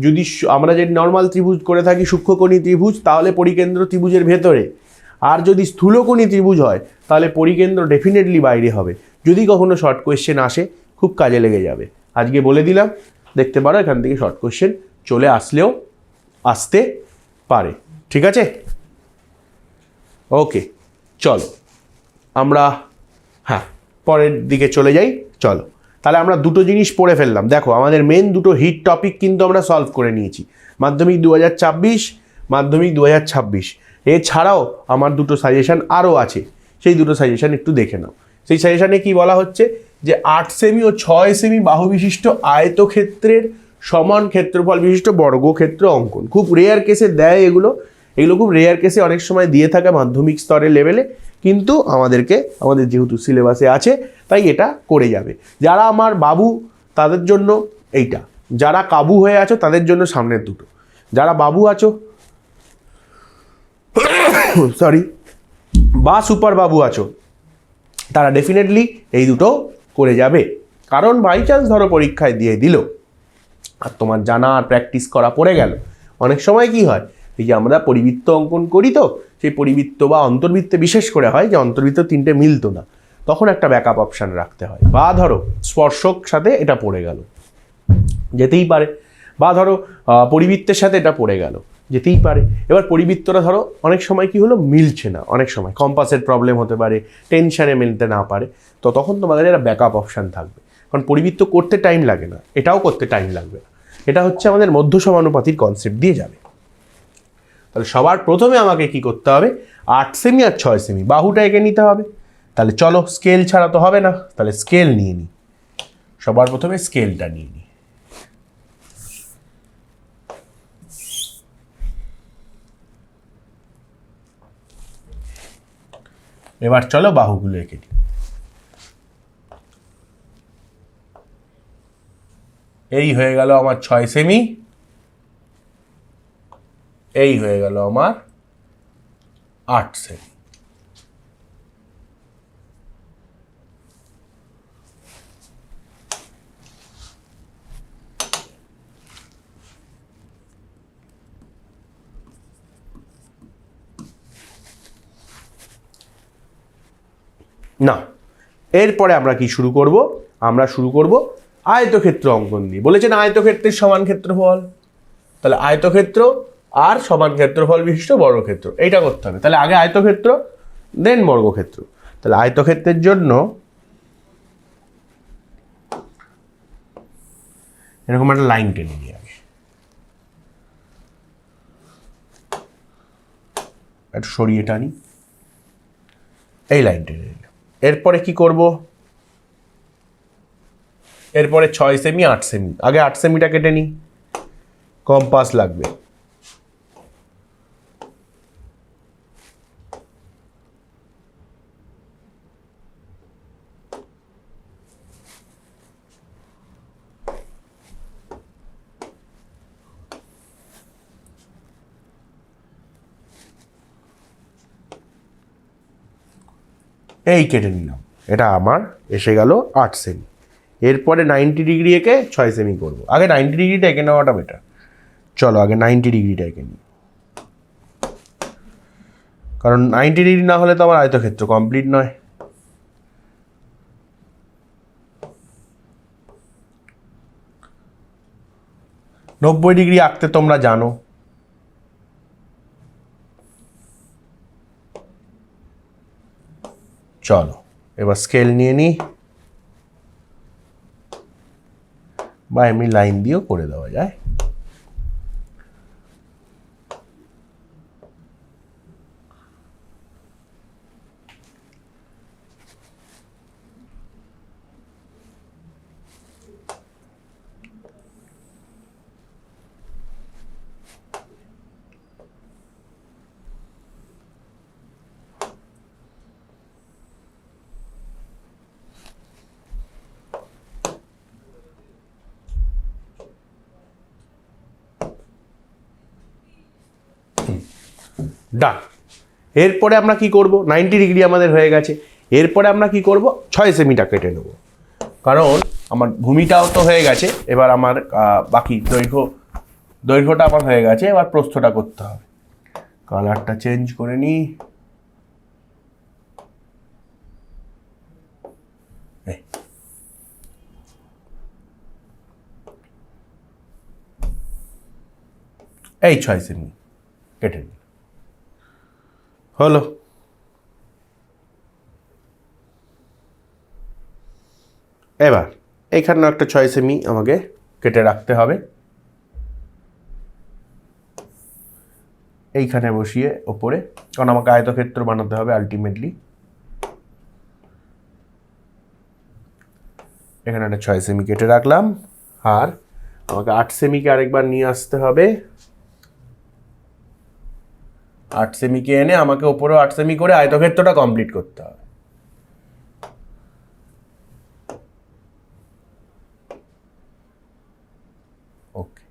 যদি আমরা যে নর্মাল ত্রিভুজ করে থাকি সূক্ষ্মকোণী ত্রিভুজ, তাহলে পরিকেন্দ্র ত্রিভুজের ভেতরে। আর যদি স্থূলকোণী ত্রিভুজ হয় তাহলে পরিকেন্দ্র ডেফিনেটলি বাইরে হবে। যদি কখনো শর্ট কোয়েশ্চেন আসে খুব কাজে লেগে যাবে। আজকে বলে দিলাম, দেখতে পারো এখান থেকে শর্ট কোয়েশ্চেন চলে আসলেও আসতে পারে। ঠিক আছে, ওকে, চলো আমরা পরের দিকে চলে যাই। চলো, তাহলে আমরা দুটো জিনিস পড়ে ফেললাম। দেখো, আমাদের মেন দুটো হিট টপিক কিন্তু আমরা সলভ করে নিয়েছি, মাধ্যমিক 2024, মাধ্যমিক 2026। এছাড়াও আমার দুটো সাজেশন আরও আছে, সেই দুটো সাজেশন একটু দেখে নাও। সেই সাজেশনে কি বলা হচ্ছে যে 8 সেমি ও 6 সেমি বাহু বিশিষ্ট আয়তক্ষেত্রের সমান ক্ষেত্রফল বিশিষ্ট বর্গক্ষেত্র অঙ্কন। খুব রেয়ার কেসে দেয় এগুলো, এগুলো খুব রেয়ার কেসে অনেক সময় দিয়ে থাকে মাধ্যমিক স্তরের লেভেলে, কিন্তু আমাদের যেহেতু সিলেবাসে আছে তাই এটা করে যাবে। যারা আমার বাবু তাদের জন্য এইটা, যারা কাবু হয়ে আছো তাদের জন্য সামনের দুটো, যারা বাবু আছো সরি বা সুপার বাবু আছো তারা ডেফিনেটলি এই দুটো করে যাবে। কারণ বাই চান্স ধরো পরীক্ষায় দিয়ে দিল আর তোমার জানা আর প্র্যাকটিস করা পড়ে গেল। অনেক সময় কি হয়, এই যে আমরা পরিবৃত্ত অঙ্কন করি, তো সেই পরিবৃত্ত বা অন্তর্বৃত্তে বিশেষ করে হয় যে অন্তর্বৃত্ত তিনটে মিলতো না, তখন একটা ব্যাকআপ অপশান রাখতে হয়। বা ধরো স্পর্শক সাথে এটা পড়ে গেল, যেতেই পারে। বা ধরো পরিবৃত্তের সাথে এটা পড়ে গেল, যেতেই পারে। এবার পরিবৃত্তরা ধরো অনেক সময় কি হলো, মিলছে না, অনেক সময় কম্পাসের প্রবলেম হতে পারে, টেনশানে মিলতে না পারে, তো তখন তোমাদের একটা ব্যাকআপ অপশান থাকবে। কারণ পরিবৃত্ত করতে টাইম লাগে না, এটাও করতে টাইম লাগবে না। এটা হচ্ছে আমাদের মধ্য সমানুপাতির কনসেপ্ট দিয়ে যাবে। তাহলে সবার প্রথমে আমাকে কি করতে হবে, 8 সেমি আর 6 সেমি বাহুটা এঁকে নিতে হবে। তাহলে চলো, স্কেল ছাড়া তো হবে না, তাহলে স্কেল নিয়ে নিই। সবার প্রথমে স্কেলটা নিয়ে নিই। এবার চলো বাহুগুলো এঁকে নিই। এই হয়ে গেল আমার 6 সেমি, এই হয়ে গেল আমার 8 সেমি। না, এরপরে আমরা কি শুরু করব, আমরা শুরু করব আয়তক্ষেত্র অঙ্কন দিয়ে। বলেছেন আয়তক্ষেত্রের সমান ক্ষেত্রফল, তাহলে আয়তক্ষেত্র আর সমান ক্ষেত্রফল বিশিষ্ট বর্গক্ষেত্র, এইটা করতে হবে। তাহলে আগে আয়তক্ষেত্র দেন বর্গক্ষেত্র। তাহলে আয়তক্ষেত্রের জন্য এরকম একটা লাইন টেনে নিই আগে, একটু সরিয়ে টানি, এই লাইন টেনে নিলাম। এরপরে কি করব, এরপরে 6 সেমি 8 সেমি, আগে 8 সেমিটা কেটে নিই, কম্পাস লাগবে। এই কেটে নিলাম, এটা আমার এসে গেল 8 সেমি। এরপরে 90 ডিগ্রি এঁকে 6 সেমি করবো। আগে 90 ডিগ্রিটা এঁকে নেওয়াটা বেটার। চলো আগে 90 ডিগ্রিটা এঁকে নিই, কারণ 90 ডিগ্রি না হলে তো আমার আয়তক্ষেত্র কমপ্লিট নয়। নব্বই ডিগ্রি আঁকতে তোমরা জানো। চলো এবার স্কেল নিয়ে নিই, বা এমনি লাইন দিয়েও করে দেওয়া যায়। ডান। এরপরে আমরা কি করব, 90 ডিগ্রি আমাদের হয়ে গেছে। এরপরে আমরা কি করব, 6 সেমিটা কেটে নেব, কারণ আমার ভূমিটাও তো হয়ে গেছে। এবার আমার বাকি দৈর্ঘ্যটা আমার হয়ে গেছে, এবার প্রস্থটা করতে হবে। কালারটা চেঞ্জ করে নিই। এই 6 সেমি কেটে নিই, হলো। এবার এইখানে একটা 6 সেমি আমাকে কেটে রাখতে হবে, এইখানে বসিয়ে ওপরে, কারণ আমাকে আয়তক্ষেত্র বানাতে হবে আলটিমেটলি। এখানে একটা 6 সেমি কেটে রাখলাম, আর আমাকে 8 সেমিকে আরেকবার নিয়ে আসতে হবে। 8 সেমিকে এনে আমাকে ওপরেও 8 সেমি করে আয়তক্ষেত্রটা কমপ্লিট করতে হবে। ওকে,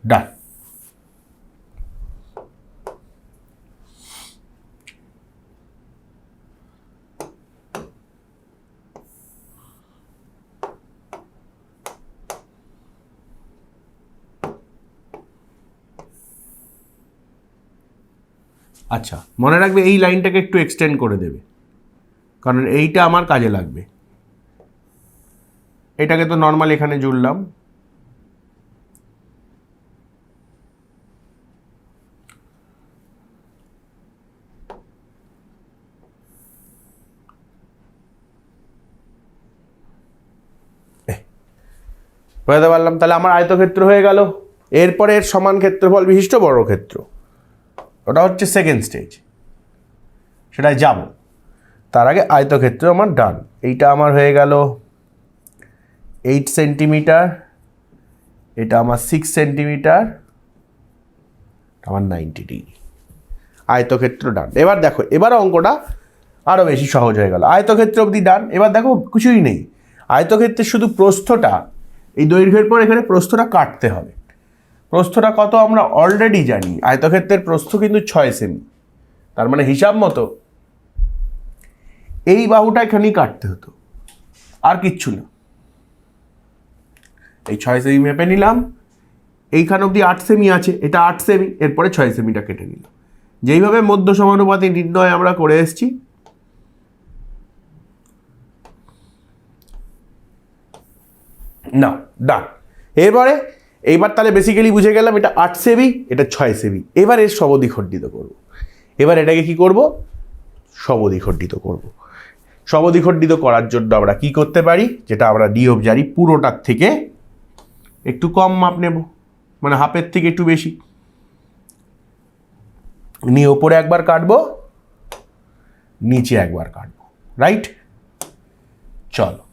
ডান। আচ্ছা, মনে রাখবে এই লাইনটাকে একটু এক্সটেন্ড করে দেবে, কারণ এইটা আমার কাজে লাগবে। এটাকে তো নর্মাল এখানে জুড়লাম, বোঝাতে পারলাম? তাহলে আমার আয়তক্ষেত্র হয়ে গেল। এরপরে এর সমান ক্ষেত্রফল বিশিষ্ট বর্গক্ষেত্র, ওটা হচ্ছে সেকেন্ড স্টেজ, সেটাই যাব। তার আগে আয়তক্ষেত্র আমার ডান। এইটা আমার হয়ে গেল 8 সেন্টিমিটার, এটা আমার 6 সেন্টিমিটার, আমার 90 ডিগ্রি। আয়তক্ষেত্র ডান। এবার দেখো, এবার অঙ্কটা আরও বেশি সহজ হয়ে গেল। আয়তক্ষেত্র অবধি ডান। এবার দেখো কিছুই নেই, আয়তক্ষেত্রের শুধু প্রস্থটা, এই দৈর্ঘ্যের পর এখানে প্রস্থটা কাটতে হবে। প্রস্থটা কত আমরা অলরেডি জানি, আয়তক্ষেত্রের প্রস্থ কিন্তু 6 সেমি। তার মানে হিসাব মতো এই বাহুটা এখানেই কাটতে হতো, আর কিচ্ছু না। এই 6 সেমি মেপে নিলাম, এইখান অবধি 8 সেমি আছে, এটা 8 সেমি, এরপরে 6 সেমিটা কেটে নিলাম। যেইভাবে মধ্য সমানুপাতি নির্ণয় আমরা করে এসেছি, না ডান। এইবার তাহলে বেসিক্যালি বুঝে গেলাম এটা 8 সেমি, এটা 6 সেমি। এবার এর সবদ্বিখণ্ডিত করব। এবার এটাকে কি করব, সবদ্বিখণ্ডিত করব। সবদ্বিখণ্ডিত করার জন্য আমরা কি করতে পারি, যেটা আমরা নিয়ম জানি, পুরোটার থেকে একটু কম মাপ নেব, মানে হাফের থেকে একটু বেশি নিয়ে ওপরে একবার কাটবো, নিচে একবার কাটবো, রাইট? চলো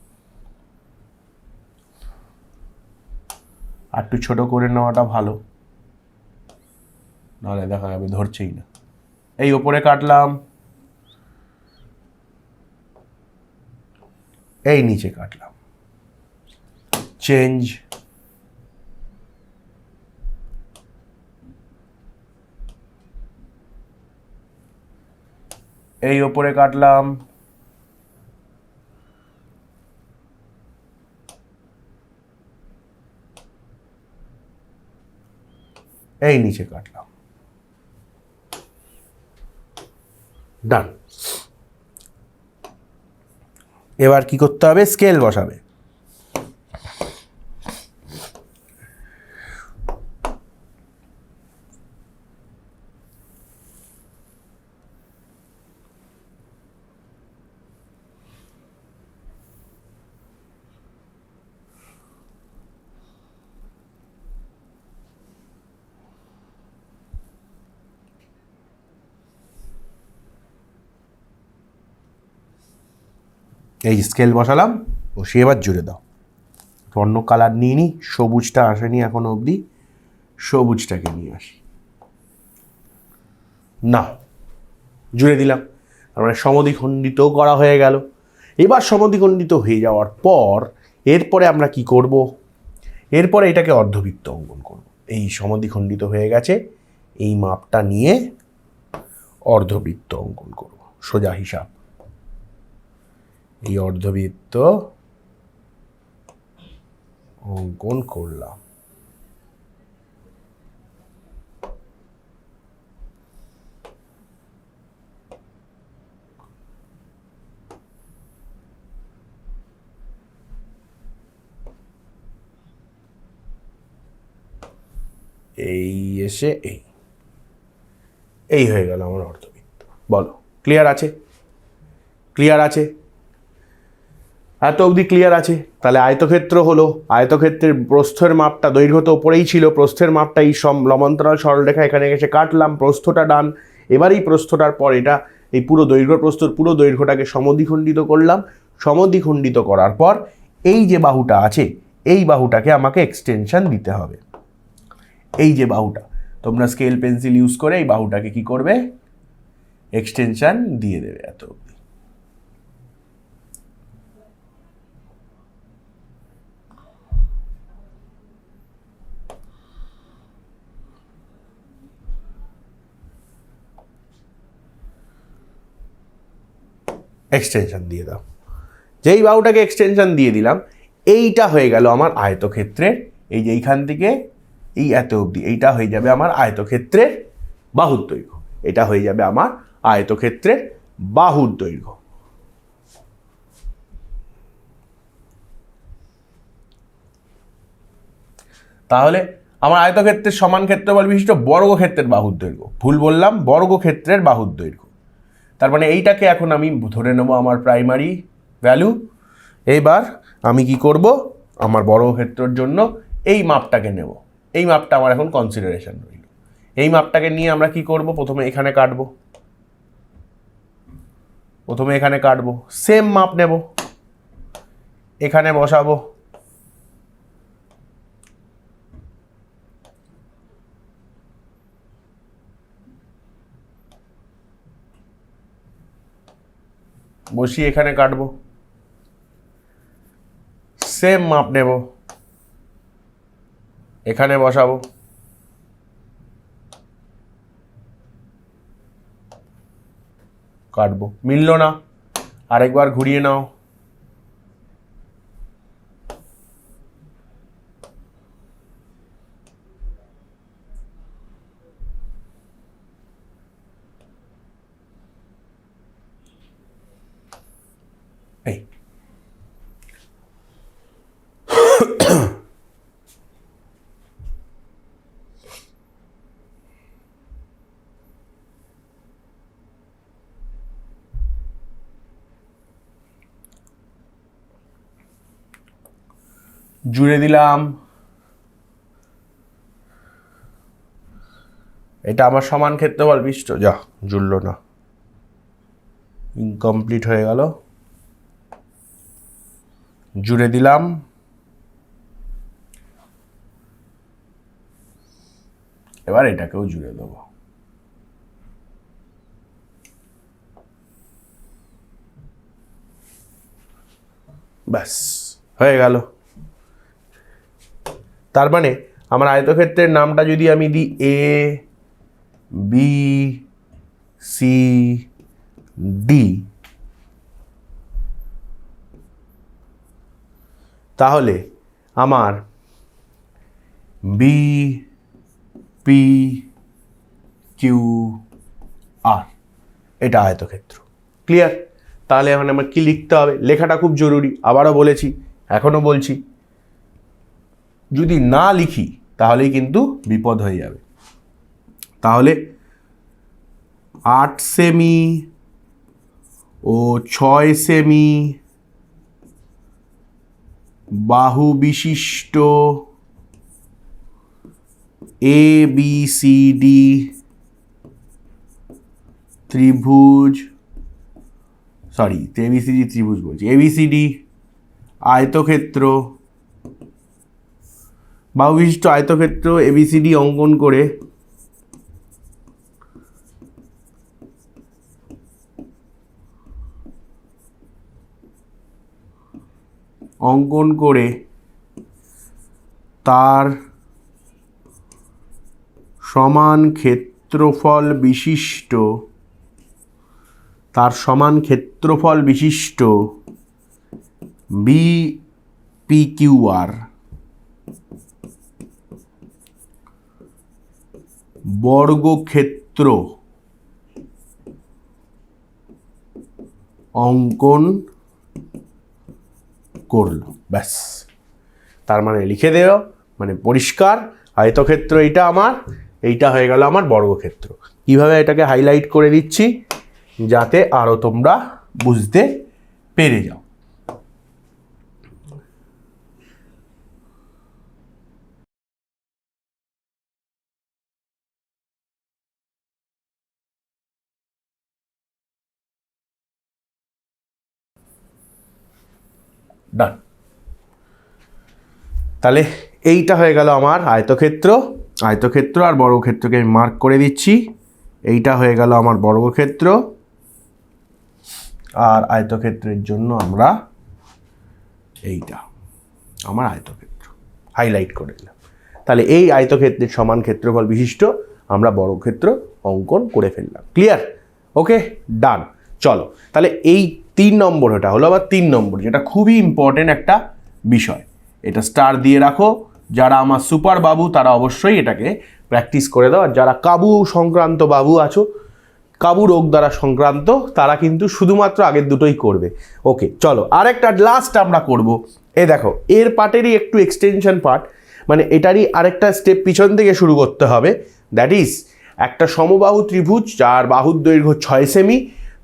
আর একটু ছোট করে নেওয়াটা ভালো, নাহলে দেখা যাবে ধরছেই না। এই ওপরে কাটলাম, এই নিচে কাটলাম, চেঞ্জ। এই ওপরে কাটলাম, এই নিচে কাটলাম, ডান। এবার কি করতে হবে, স্কেল বসাবে। এই স্কেল বসালাম, বসিয়ে এবার জুড়ে দাও। অন্য কালার নিয়ে নিই, সবুজটা আসেনি এখনো অবধি, সবুজটাকে নিয়ে আসি, না জুড়ে দিলাম। তার মানে সমদ্বিখণ্ডিত করা হয়ে গেল। এবার সমদ্বিখণ্ডিত হয়ে যাওয়ার পর এরপরে আমরা কি করব, এরপরে এটাকে অর্ধবৃত্ত অঙ্কন করব। এই সমদ্বিখণ্ডিত হয়ে গেছে, এই মাপটা নিয়ে অর্ধবৃত্ত অঙ্কন করব, সোজা হিসাব। এই অর্ধবৃত্ত অঙ্কন করলাম। এই এসে এই হয়ে গেল আমার অর্ধবৃত্ত। বলো ক্লিয়ার আছে? ক্লিয়ার আছে? এত অবধি ক্লিয়ার আছে? তাহলে আয়তক্ষেত্র হলো, আয়তক্ষেত্রের প্রস্থের মাপটা, দৈর্ঘ্য তো ওপরেই ছিল, প্রস্থের মাপটা এই লম্বন্তরাল সরলরেখা এখানে এসে কাটলাম, প্রস্থটা ডান। এবার এই প্রস্থটার পর এটা এই পুরো দৈর্ঘ্য, প্রস্থর পুরো দৈর্ঘ্যটাকে সমদ্বিখণ্ডিত করলাম। সমদ্বিখণ্ডিত করার পর এই যে বাহুটা আছে, এই বাহুটাকে আমাকে এক্সটেনশন দিতে হবে। এই যে বাহুটা, তোমরা স্কেল পেন্সিল ইউজ করে এই বাহুটাকে কি করবে, এক্সটেনশন দিয়ে দেবে এত অবধি। এক্সটেনশন দিয়ে দাও। যেই বাহুটাকে এক্সটেনশন দিয়ে দিলাম, এইটা হয়ে গেল আমার আয়তক্ষেত্রের, এই যে এইখান থেকে এই এত অবধি, এইটা হয়ে যাবে আমার আয়তক্ষেত্রের বাহুর দৈর্ঘ্য। এটা হয়ে যাবে আমার আয়তক্ষেত্রের বাহুর দৈর্ঘ্য। তাহলে আমার আয়তক্ষেত্রের সমান ক্ষেত্রফল বিশিষ্ট বর্গক্ষেত্রের বাহুর দৈর্ঘ্য, ভুল বললাম, বর্গক্ষেত্রের বাহুর দৈর্ঘ্য। তার মানে এইটাকে এখন আমি ধরে নেব আমার প্রাইমারি ভ্যালু। এইবার আমি কি করব, আমার বর্গক্ষেত্রের জন্য এই মাপটাকে নেব। এই মাপটা আমার এখন কনসিডারেশন রইল। এই মাপটাকে নিয়ে আমরা কি করব, প্রথমে এখানে কাটবো, প্রথমে এখানে কাটবো, সেম মাপ নেব, এখানে বসাবো, বসিয়ে এখানে কাটবো, সেম মাপ নেব, এখানে বসাবো, কাটবো, মিলল না, আরেকবার ঘুরিয়ে নাও, এই জুড়ে দিলাম। এটা আমার সমান ক্ষেত্রফল বিশিষ্ট, যা জুড়ল না, ইনকমপ্লিট হয়ে গেল। জুড়ে দিলাম, এবার এটাকেও জুড়ে দেবো। ব্যাস হয়ে গেল। তার মানে আমার আয়তক্ষেত্রের নামটা যদি আমি দিই এ বি সি ডি, তাহলে আমার বি পি কিউ আর এটা আয়তক্ষেত্র। ক্লিয়ার? তাহলে এখন আমার কি লিখতে হবে, লেখাটা খুব জরুরি, আবারও বলেছি, এখনো বলছি, যদি না লিখি তাহলেই কিন্তু বিপদ হয়ে যাবে। তাহলে 8 সেমি ও 6 সেমি বাহু বিশিষ্ট ABCD ত্রিভুজ, সরি ABCD ত্রিভুজ বলছি, ABCD আয়তক্ষেত্র, বাহু বিশিষ্ট আয়তক্ষেত্র ABCD অঙ্কন করে তার সমান ক্ষেত্রফল বিশিষ্ট BPQR বর্গক্ষেত্র অঙ্কন করলো। ব্যাস, তার মানে লিখে দেও, মানে পরিষ্কার, আয়তক্ষেত্র এইটা আমার, এইটা হয়ে গেল আমার বর্গক্ষেত্র। কিভাবে এটাকে হাইলাইট করে দিচ্ছি যাতে আরো তোমরা বুঝতে পেরে যাও। ডান। তাহলে এইটা হয়ে গেল আমার আয়তক্ষেত্র আর বর্গক্ষেত্রকে আমি মার্ক করে দিচ্ছি। এইটা হয়ে গেল আমার বর্গক্ষেত্র, আর আয়তক্ষেত্রের জন্য আমরা এইটা আমার আয়তক্ষেত্র হাইলাইট করে দিলাম। তাহলে এই আয়তক্ষেত্রের সমান ক্ষেত্রফল বিশিষ্ট আমরা বর্গক্ষেত্র অঙ্কন করে ফেললাম। ক্লিয়ার? ওকে, ডান। চলো, তাহলে এই 3 নম্বর এটা হলো আবার 3 নম্বর, যেটা খুবই ইম্পর্টেন্ট একটা বিষয়। এটা স্টার দিয়ে রাখো, যারা আমার সুপার বাবু তারা অবশ্যই এটাকে প্র্যাকটিস করে দাও, আর যারা কাবু সংক্রান্ত বাবু আছো, কাবু রোগ দ্বারা সংক্রান্ত, তারা কিন্তু শুধুমাত্র আগের দুটোই করবে। ওকে, চলো আরেকটা লাস্ট আমরা করব। দেখো, এর পার্টেরই একটু এক্সটেনশন পার্ট, মানে এটারই আরেকটা স্টেপ পিছন থেকে শুরু করতে হবে। দ্যাট ইজ একটা সমবাহু ত্রিভুজ যার বাহুর দৈর্ঘ্য 6 সেমি,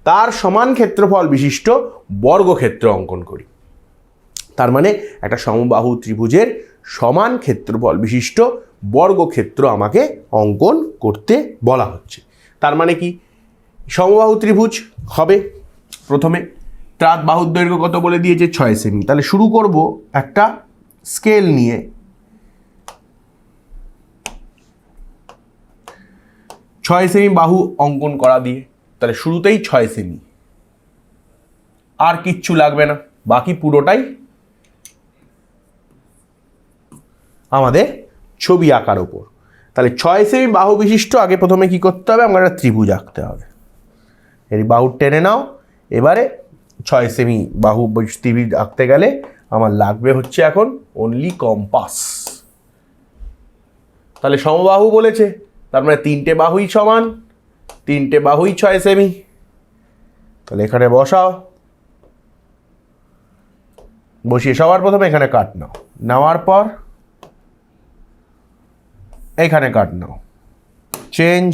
তার সমান ক্ষেত্রফল বিশিষ্ট বর্গক্ষেত্র অঙ্কন করি। তার মানে একটা সমবাহু ত্রিভুজের সমান ক্ষেত্রফল বিশিষ্ট বর্গক্ষেত্র আমাকে অঙ্কন করতে বলা হচ্ছে। তার মানে কি, সমবাহু ত্রিভুজ হবে প্রথমে, তার বাহুর দৈর্ঘ্য কত বলে দিয়েছে 6 সেমি। তাহলে শুরু করব একটা স্কেল নিয়ে, 6 সেমি বাহু অঙ্কন করা দিয়ে। তাহলে শুরুতেই 6 সেমি, আর কিচ্ছু লাগবে না, বাকি পুরোটাই আমাদের ছবি আঁকার ওপর। তাহলে 6 সেমি বাহু বিশিষ্ট আগে প্রথমে কি করতে হবে, আমরা একটা ত্রিভুজ আঁকতে হবে। এই বাহু টেনে নাও। এবারে 6 সেমি বাহু ত্রিভুজ আঁকতে গেলে আমার লাগবে হচ্ছে এখন অনলি কম্পাস। তাহলে সমবাহু বলেছে, তার মানে 3টে বাহুই সমান, 3টে বাহুই 6 সেমি। তাহলে এখানে বসাও, বসিয়ে সবার প্রথমে এখানে কাট নাও, নেওয়ার পর এখানে কাট নাও, চেঞ্জ,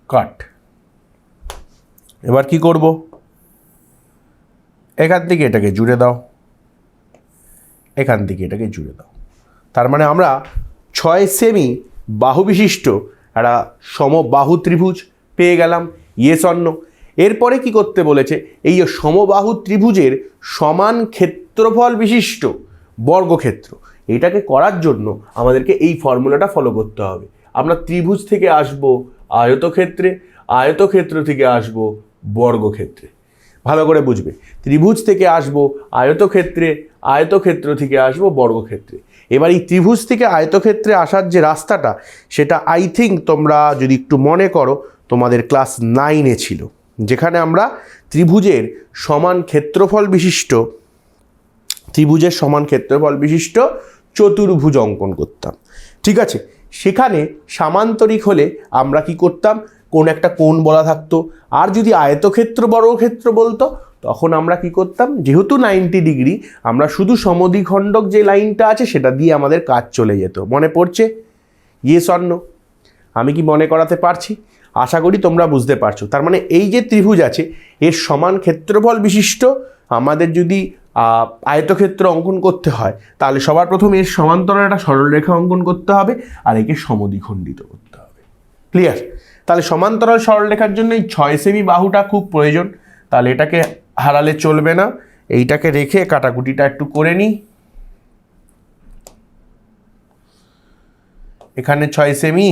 কাট। এবার কি করব, এখান থেকে এটাকে জুড়ে দাও, এখান থেকে এটাকে জুড়ে দাও। তার মানে আমরা 6 সেমি বাহু বিশিষ্ট একটা সমবাহু ত্রিভুজ পেয়ে গেলাম। Yes or no? এরপরে কি করতে বলেছে, এই সমবাহু ত্রিভুজের সমান ক্ষেত্রফল বিশিষ্ট বর্গক্ষেত্র, এটাকে করার জন্য আমাদেরকে এই ফর্মুলাটা ফলো করতে হবে। আমরা ত্রিভুজ থেকে আসব আয়তক্ষেত্রে, আয়তক্ষেত্র থেকে আসব বর্গক্ষেত্রে। ভালো করে বুঝবে, ত্রিভুজ থেকে আসব আয়তক্ষেত্রে, আয়তক্ষেত্র থেকে আসব বর্গক্ষেত্রে। এবার এই ত্রিভুজ থেকে আয়তক্ষেত্রে আসার যে রাস্তাটা, সেটা আই থিঙ্ক তোমরা যদি একটু মনে করো তোমাদের ক্লাস 9-এ ছিল, যেখানে আমরা ত্রিভুজের সমান ক্ষেত্রফল বিশিষ্ট চতুর্ভুজ অঙ্কন করতাম। ঠিক আছে, সেখানে সামান্তরিক হলে আমরা কি করতাম, কোন একটা কোণ বলা থাকতো, আর যদি আয়তক্ষেত্র বর্গক্ষেত্র বলতো তখন আমরা কি করতাম, যেহেতু 90 ডিগ্রি, আমরা শুধু সমদ্বিখণ্ডক যে লাইনটা আছে সেটা দিয়ে আমাদের কাজ চলে যেত। মনে পড়ছে? Yes or no? আমি কি মনে করাতে পারছি? আশা করি তোমরা বুঝতে পারছো। তার মানে এই যে ত্রিভুজ আছে এর সমান ক্ষেত্রফল বিশিষ্ট আমাদের যদি আয়তক্ষেত্র অঙ্কন করতে হয়, তাহলে সবার প্রথম এর সমান্তরাল একটা সরলরেখা অঙ্কন করতে হবে আর একে সমদ্বিখণ্ডিত করতে হবে। ক্লিয়ার? তাহলে সমান্তরাল সরলরেখার জন্য এই 6 সেমি বাহুটা খুব প্রয়োজন। তাহলে এটাকে হারালে চলবে না, এইটাকে রেখে কাটাকুটিটা একটু করে নিই। এখানে 6 সেমি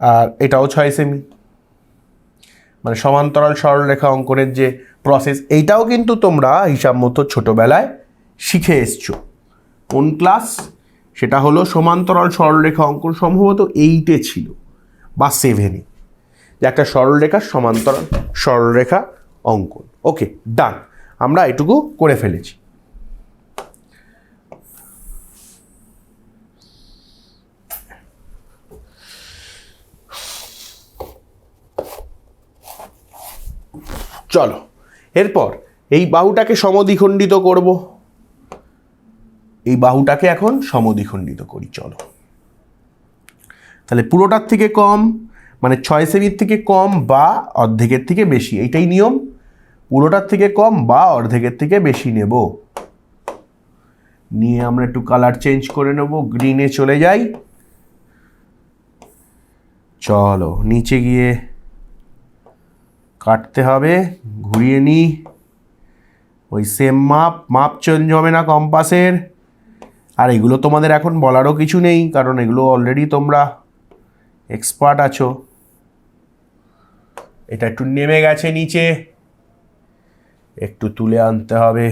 আর এটাও 6 সেমি, মানে সমান্তরাল সরলরেখা অঙ্কনের যে প্রসেস, এইটাও কিন্তু তোমরা হিসাব মতো ছোটোবেলায় শিখে এসছো। কোন ক্লাস? সেটা হলো সমান্তরাল সরলরেখা অঙ্কন, সম্ভবত 8-এ ছিল বা 7-এ, যে একটা সরলরেখার সমান্তরাল সরলরেখা অঙ্কন। ওকে, ডান, আমরা এটুকু করে ফেলেছি। চলো এরপর এই বাহুটাকে সমদ্বিখণ্ডিত করব। এই বাহুটাকে এখন সমদ্বিখণ্ডিত করি। চলো, তাহলে পুরোটার থেকে কম, মানে 6 সেমির থেকে কম বা অর্ধেকের থেকে বেশি, এইটাই নিয়ম। পুরোটার থেকে কম বা অর্ধেকের থেকে বেশি নেব। নিয়ে আমরা একটু কালার চেঞ্জ করে নেব, গ্রিনে চলে যাই। চলো নিচে গিয়ে কাটতে হবে, ঘুরিয়ে নিই। ওই সেম মাপ চেঞ্জ হবে না কম্পাসের। আর এগুলো তোমাদের এখন বলারও কিছু নেই, কারণ এগুলো অলরেডি তোমরা এক্সপার্ট আছো। এটা একটু নেমে গেছে নিচে, একটু তুলে আনতে হবে।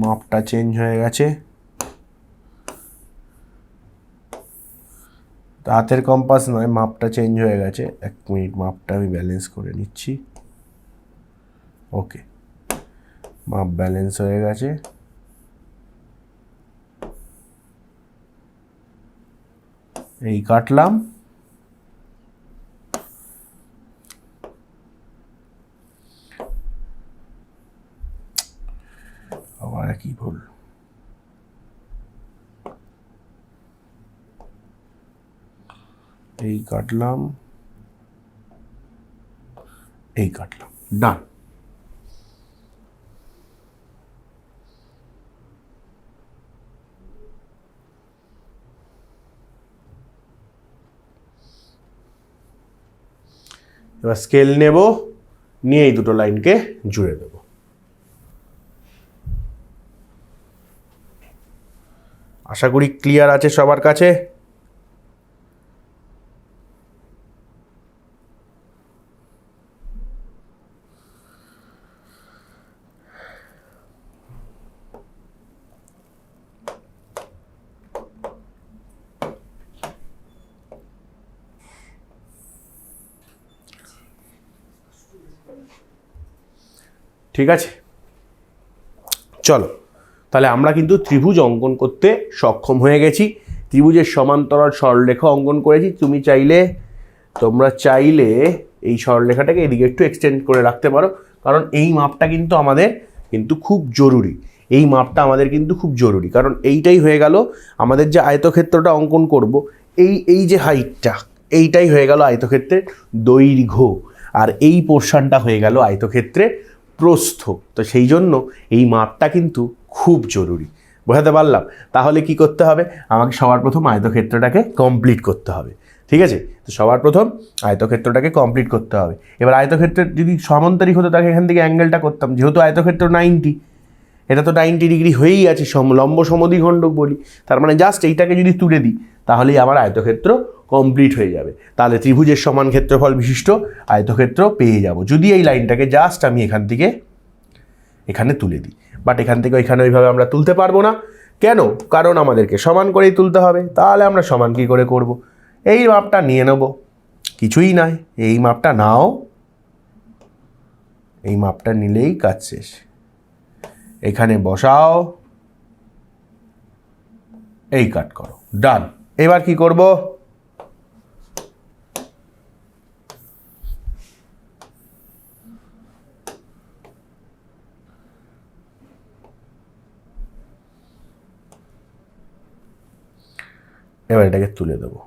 মাপটা চেঞ্জ হয়ে গেছে, হাতের কম্পাস নয়, মাপটা চেঞ্জ হয়ে গেছে। 1 মিনিট, মাপটা আমি ব্যালেন্স করে নিচ্ছি। ওকে, মাপ ব্যালেন্স হয়ে গেছে। এই কাটলাম, আবার একই ভুল। এই কাটলাম, এই কাটলাম, ডান। এবার স্কেল নেব, নিয়ে এই দুটো লাইনকে জুড়ে দেব। আশা করি ক্লিয়ার আছে সবার কাছে। ঠিক আছে, চলো তাহলে আমরা কিন্তু ত্রিভুজ অঙ্কন করতে সক্ষম হয়ে গেছি। ত্রিভুজের সমান্তরাল সরলরেখা অঙ্কন করেছি। তোমরা চাইলে এই সরলরেখাটাকে এদিকে একটু এক্সটেন্ড করে রাখতে পারো, কারণ এই মাপটা কিন্তু আমাদের কিন্তু খুব জরুরি। এই মাপটা আমাদের কিন্তু খুব জরুরি, কারণ এইটাই হয়ে গেল আমাদের যে আয়তক্ষেত্রটা অঙ্কন করব, এই যে হাইটটা, এইটাই হয়ে গেল আয়তক্ষেত্রের দৈর্ঘ্য, আর এই পোর্শনটা হয়ে গেল আয়তক্ষেত্রের প্রস্থ। তো সেই জন্য এই মাপটা কিন্তু খুব জরুরি। বোঝাতে পারলাম? তাহলে কি করতে হবে, আমাকে সবার প্রথম আয়তক্ষেত্রটাকে কমপ্লিট করতে হবে। ঠিক আছে, তো সবার প্রথম আয়তক্ষেত্রটাকে কমপ্লিট করতে হবে। এবার আয়তক্ষেত্রের যদি সমান্তরিক হতো তাকে এখান থেকে অ্যাঙ্গেলটা করতাম, যেহেতু আয়তক্ষেত্র 90, এটা তো 90 ডিগ্রি হয়েই আছে, লম্ব সমদ্বিখণ্ডক বলি, তার মানে জাস্ট এইটাকে যদি তুলে দিই তাহলেই আমার আয়তক্ষেত্র কমপ্লিট হয়ে যাবে। তাহলে ত্রিভুজের সমান ক্ষেত্রফল বিশিষ্ট আয়তক্ষেত্র পেয়ে যাব, যদি এই লাইনটাকে জাস্ট আমি এখান থেকে এখানে তুলে দিই। বাট এখান থেকে ওইখানে ওইভাবে আমরা তুলতে পারবো না। কেন? কারণ আমাদেরকে সমান করেই তুলতে হবে। তাহলে আমরা সমান কী করে করব? এই মাপটা নিয়ে নেব, কিছুই নয়, এই মাপটা নাও, এই মাপটা নিলেই কাজ শেষ। এখানে বসাও, এই কাট করো, ডান। এবার কি করব? এবার এটাকে তুলে দেবো।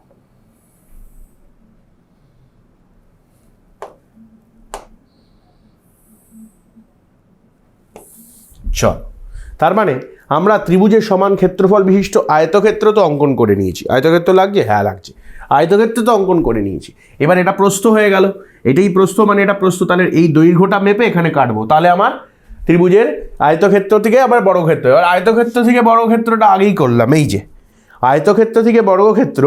চল, তার মানে আমরা ত্রিভুজের সমান ক্ষেত্রফল বিশিষ্ট আয়তক্ষেত্র তো অঙ্কন করে নিয়েছি। আয়তক্ষেত্র লাগছে? হ্যাঁ লাগছে। আয়তক্ষেত্র তো অঙ্কন করে নিয়েছি। এবার এটা প্রস্থ হয়ে গেল, এটাই প্রস্থ, মানে এটা প্রস্থ। তাহলে এই দৈর্ঘ্যটা মেপে এখানে কাটবো, তাহলে আমার ত্রিভুজের আয়তক্ষেত্র থেকে আবার বর্গক্ষেত্র। এবার আয়তক্ষেত্র থেকে বর্গক্ষেত্রটা আগেই করলাম, এই যে আয়তক্ষেত্র থেকে বর্গক্ষেত্র,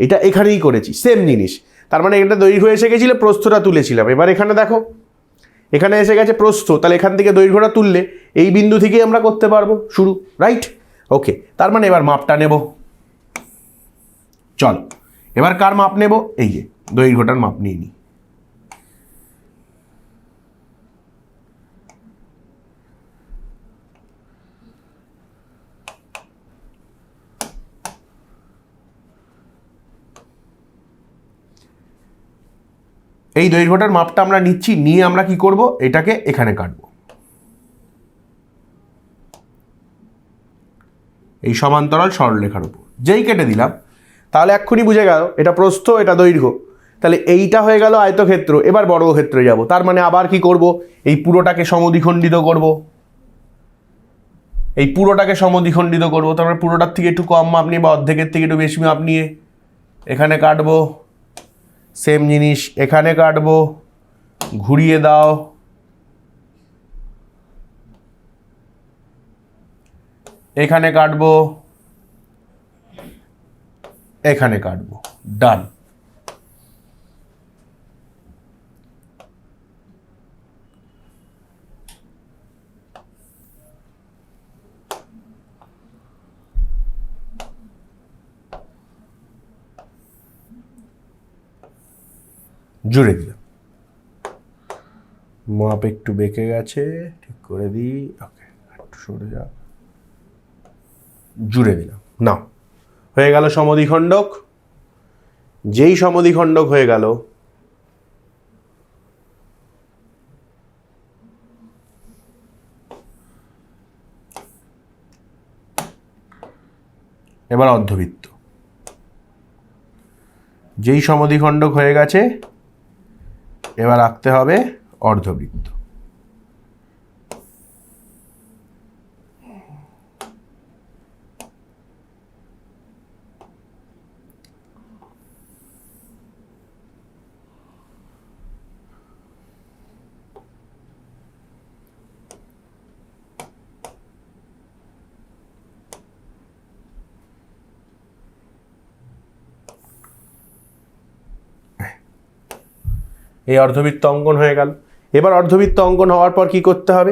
এটা এখানেই করেছি, সেম জিনিস। তার মানে এটা দৈর্ঘ্য এসে গেছিল, প্রস্থটা তুলেছিলাম। এবার এখানে দেখো, এখানে এসে গেছে প্রস্থ, তাহলে এখান থেকে দৈর্ঘ্যটা তুললে এই বিন্দু থেকেই আমরা করতে পারবো শুরু, রাইট? ওকে, তার মানে এবার মাপটা নেব। চল, এবার কার মাপ নেব? এই যে দৈর্ঘ্যটার মাপ নিয়ে নিই। এই দৈর্ঘ্যটার মাপটা আমরা নিচ্ছি, নিয়ে আমরা কি করব? এটাকে এখানে কাটবো, এই সমান্তরাল সরলরেখার উপর। যেই কেটে দিলাম, তাহলে এক্ষুনি বুঝে গেল এটা প্রস্থ, এটা দৈর্ঘ্য। তাহলে এইটা হয়ে গেল আয়তক্ষেত্র। এবার বর্গক্ষেত্রে যাব, তার মানে আবার কি করব? এই পুরোটাকে সমদ্বিখণ্ডিত করব, এই পুরোটাকে সমদ্বিখণ্ডিত করব। তারপরে পুরোটার থেকে একটু কম মাপ নিয়ে বা অর্ধেকের থেকে একটু বেশি মাপ নিয়ে এখানে কাটবো। সেম জিনিস এখানে কাটবো, ঘুরিয়ে দাও, এখানে কাটবো, এখানে কাটবো, ডান। জুড়ে দিলাম, মাপ একটু বেঁকে গেছে, ঠিক করে দিই। ওকে, একটু সরে যাও, জুড়ে দিলাম। নাও, হয়ে গেল সমদ্বিখণ্ডক। যেই সমদ্বিখণ্ডক হয়ে গেল, এবার অর্ধবৃত্ত। যেই সমদ্বিখণ্ডক হয়ে গেছে, এবার আঁকতে হবে অর্ধবৃত্ত। এই অর্ধবৃত্ত অঙ্কন হয়ে গেল। এবার অর্ধবৃত্ত অঙ্কন হওয়ার পর কি করতে হবে?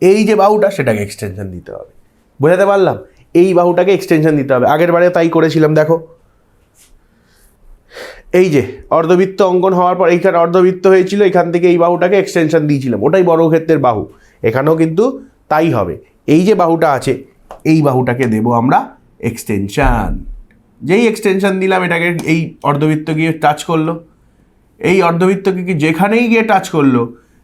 এই যে বাহুটা, সেটাকে এক্সটেনশন দিতে হবে। বোঝাতে পারলাম? এই বাহুটাকে এক্সটেনশন দিতে হবে। আগের বারে তাই করেছিলাম, দেখো এই যে অর্ধবৃত্ত অঙ্কন হওয়ার পর এইখানে অর্ধবৃত্ত হয়েছিল, এখান থেকে এই বাহুটাকে এক্সটেনশন দিয়েছিলাম, ওটাই বর্গক্ষেত্রের বাহু। এখানেও কিন্তু তাই হবে। এই যে বাহুটা আছে, এই বাহুটাকে দেব আমরা এক্সটেনশন। যেই এক্সটেনশন দিলাম, এটাকে এই অর্ধবৃত্ত গিয়ে টাচ করলো, এই অর্ধবৃত্তকে কি যেখানেই গিয়ে টাচ করলো,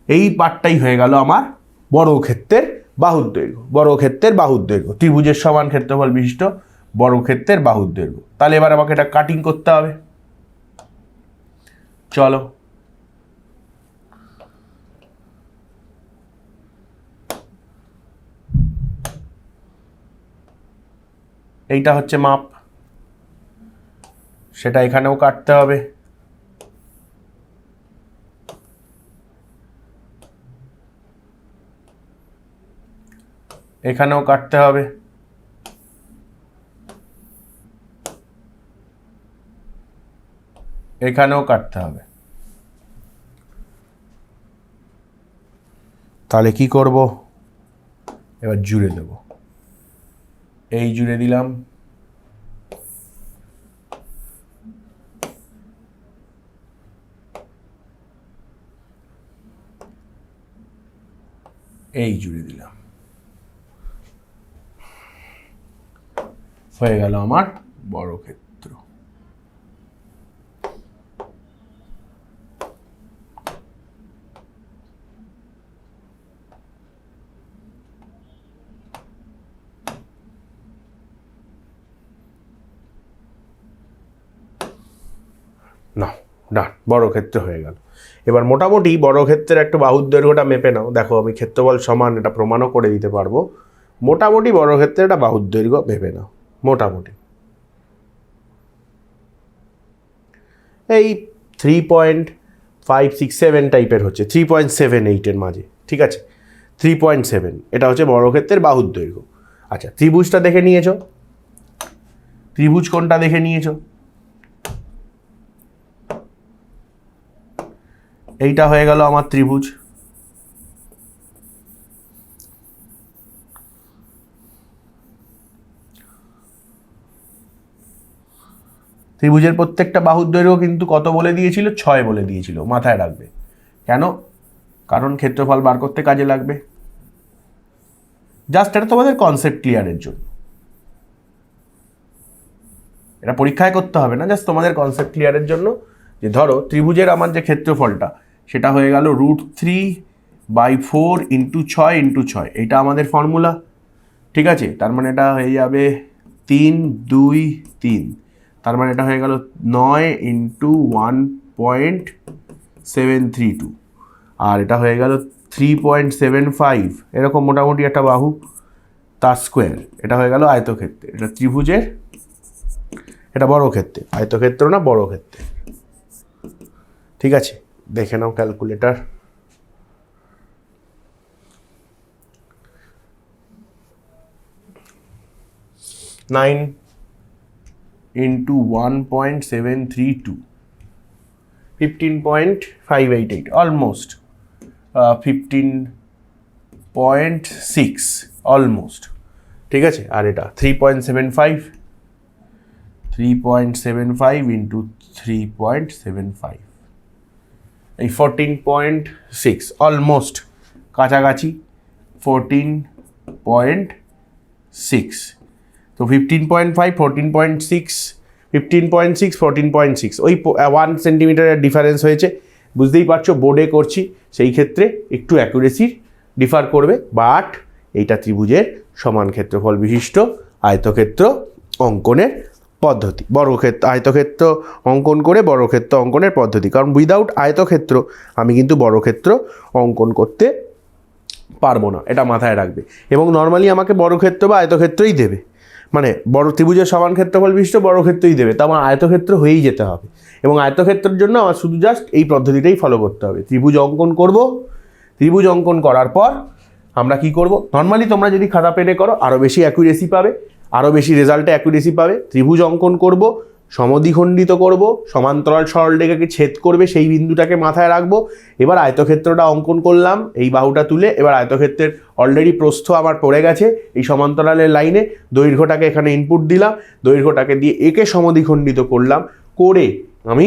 এই পার্টটাই হয়ে গেল আমার বর্গক্ষেত্রের বাহুর দৈর্ঘ্য, বর্গক্ষেত্রের বাহুর দৈর্ঘ্য, ত্রিভুজের সমান ক্ষেত্রফল বিশিষ্ট বর্গক্ষেত্রের বাহুর দৈর্ঘ্য। তাহলে এবার আমাকে এটা কাটিং করতে হবে। চলো, এইটা হচ্ছে মাপ, সেটা এখানেও কাটতে হবে। এখানেও কাটতে হবে। এখানেও কাটতে হবে। তাহলে কি করব, এবার জুড়ে দেব। এই জুড়ে দিলাম, এই জুড়ে দিলাম, হয়ে গেল আমার বর্গক্ষেত্র। না, ডান, বর্গক্ষেত্র হয়ে গেল। এবার মোটামুটি বর্গক্ষেত্রের একটা বাহুর দৈর্ঘ্যটা মেপে নাও। দেখো আমি ক্ষেত্রফল সমান এটা প্রমাণও করে দিতে পারবো। মোটামুটি বর্গক্ষেত্রের একটা বাহুর দৈর্ঘ্য মেপে নাও, মোটামুটি এই 3.567 টাইপের হচ্ছে, 3.78-এর মাঝে, ঠিক আছে, 3.7, এটা হচ্ছে বর্গক্ষেত্রের বাহুর দৈর্ঘ্য। আচ্ছা, ত্রিভুজটা দেখে নিয়েছো? ত্রিভুজ কোনটা দেখে নিয়েছো? এইটা হয়ে গেল আমার ত্রিভুজ। ত্রিভুজের প্রত্যেকটা বাহুর দৈর্ঘ্য কিন্তু কত বলে দিয়েছিল? 6 বলে দিয়েছিল, মাথায় রাখবে। কেন? কারণ ক্ষেত্রফল বার করতে কাজে লাগবে। জাস্ট এটা তোমাদের কনসেপ্ট ক্লিয়ারের জন্য, এটা পরীক্ষায় করতে হবে না, জাস্ট তোমাদের কনসেপ্ট ক্লিয়ারের জন্য। যে ধরো ত্রিভুজের আমার যে ক্ষেত্রফলটা সেটা হয়ে গেল √3/4 × 6 × 6, এটা আমাদের ফর্মুলা, ঠিক আছে। তার মানে এটা হয়ে যাবে 3, 2, 3, তার মানে এটা হয়ে গেল 9 × 1.732, আর এটা হয়ে গেল 3.75, এরকম মোটামুটি একটা বাহু, তার স্কোয়ার। এটা হয়ে গেল আয়তক্ষেত্রে, এটা ত্রিভুজের, এটা বর্গক্ষেত্রে, আয়তক্ষেত্র না বর্গক্ষেত্রে, ঠিক আছে। দেখে নাও calculator. Nine into 1.732, 15.588, almost 15.6, almost, ঠিক আছে। আর এটা 3.75 into 3.75, এই 14.6, অলমোস্ট কাছাকাছি 14.6। তো 15.5, 14.6, 15.6, 14.6, ওই 1 সেন্টিমিটারের ডিফারেন্স হয়েছে। বুঝতেই পারছো বোর্ডে করছি, সেই ক্ষেত্রে একটু অ্যাকুরেসি ডিফার করবে। বাট এইটা ত্রিভুজের সমান ক্ষেত্রফল বিশিষ্ট আয়তক্ষেত্র অঙ্কনের পদ্ধতি, বর্গক্ষেত্র, আয়তক্ষেত্র অঙ্কন করে বর্গক্ষেত্র অঙ্কনের পদ্ধতি। কারণ উইদাউট আয়তক্ষেত্র আমি কিন্তু বর্গক্ষেত্র অঙ্কন করতে পারবো না, এটা মাথায় রাখবে। এবং নর্মালি আমাকে বর্গক্ষেত্র বা আয়তক্ষেত্রই দেবে, মানে বড় ত্রিভুজের সমান ক্ষেত্রফল বিশিষ্ট বর্গক্ষেত্রই দেবে, তা আমার আয়তক্ষেত্র হয়েই যেতে হবে। এবং আয়তক্ষেত্রের জন্য আমার শুধু জাস্ট এই পদ্ধতিটাই ফলো করতে হবে। ত্রিভুজ অঙ্কন করব, ত্রিভুজ অঙ্কন করার পর আমরা কি করব, নর্মালি তোমরা যদি খাতা পেনে করো আরও বেশি অ্যাকুরেসি পাবে, আরও বেশি রেজাল্টে অ্যাকুরেসি পাবে। ত্রিভুজ অঙ্কন করব, সমদ্বিখণ্ডিত করব, সমান্তরাল সরলরেখাকে ছেদ করবে সেই বিন্দুটাকে মাথায় রাখবো। এবার আয়তক্ষেত্রটা অঙ্কন করলাম, এই বাহুটা তুলে, এবার আয়তক্ষেত্রের অলরেডি প্রস্থ আমার পড়ে গেছে এই সমান্তরালের লাইনে, দৈর্ঘ্যটাকে এখানে ইনপুট দিলাম, দৈর্ঘ্যটাকে দিয়ে একে সমদ্বিখণ্ডিত করলাম, করে আমি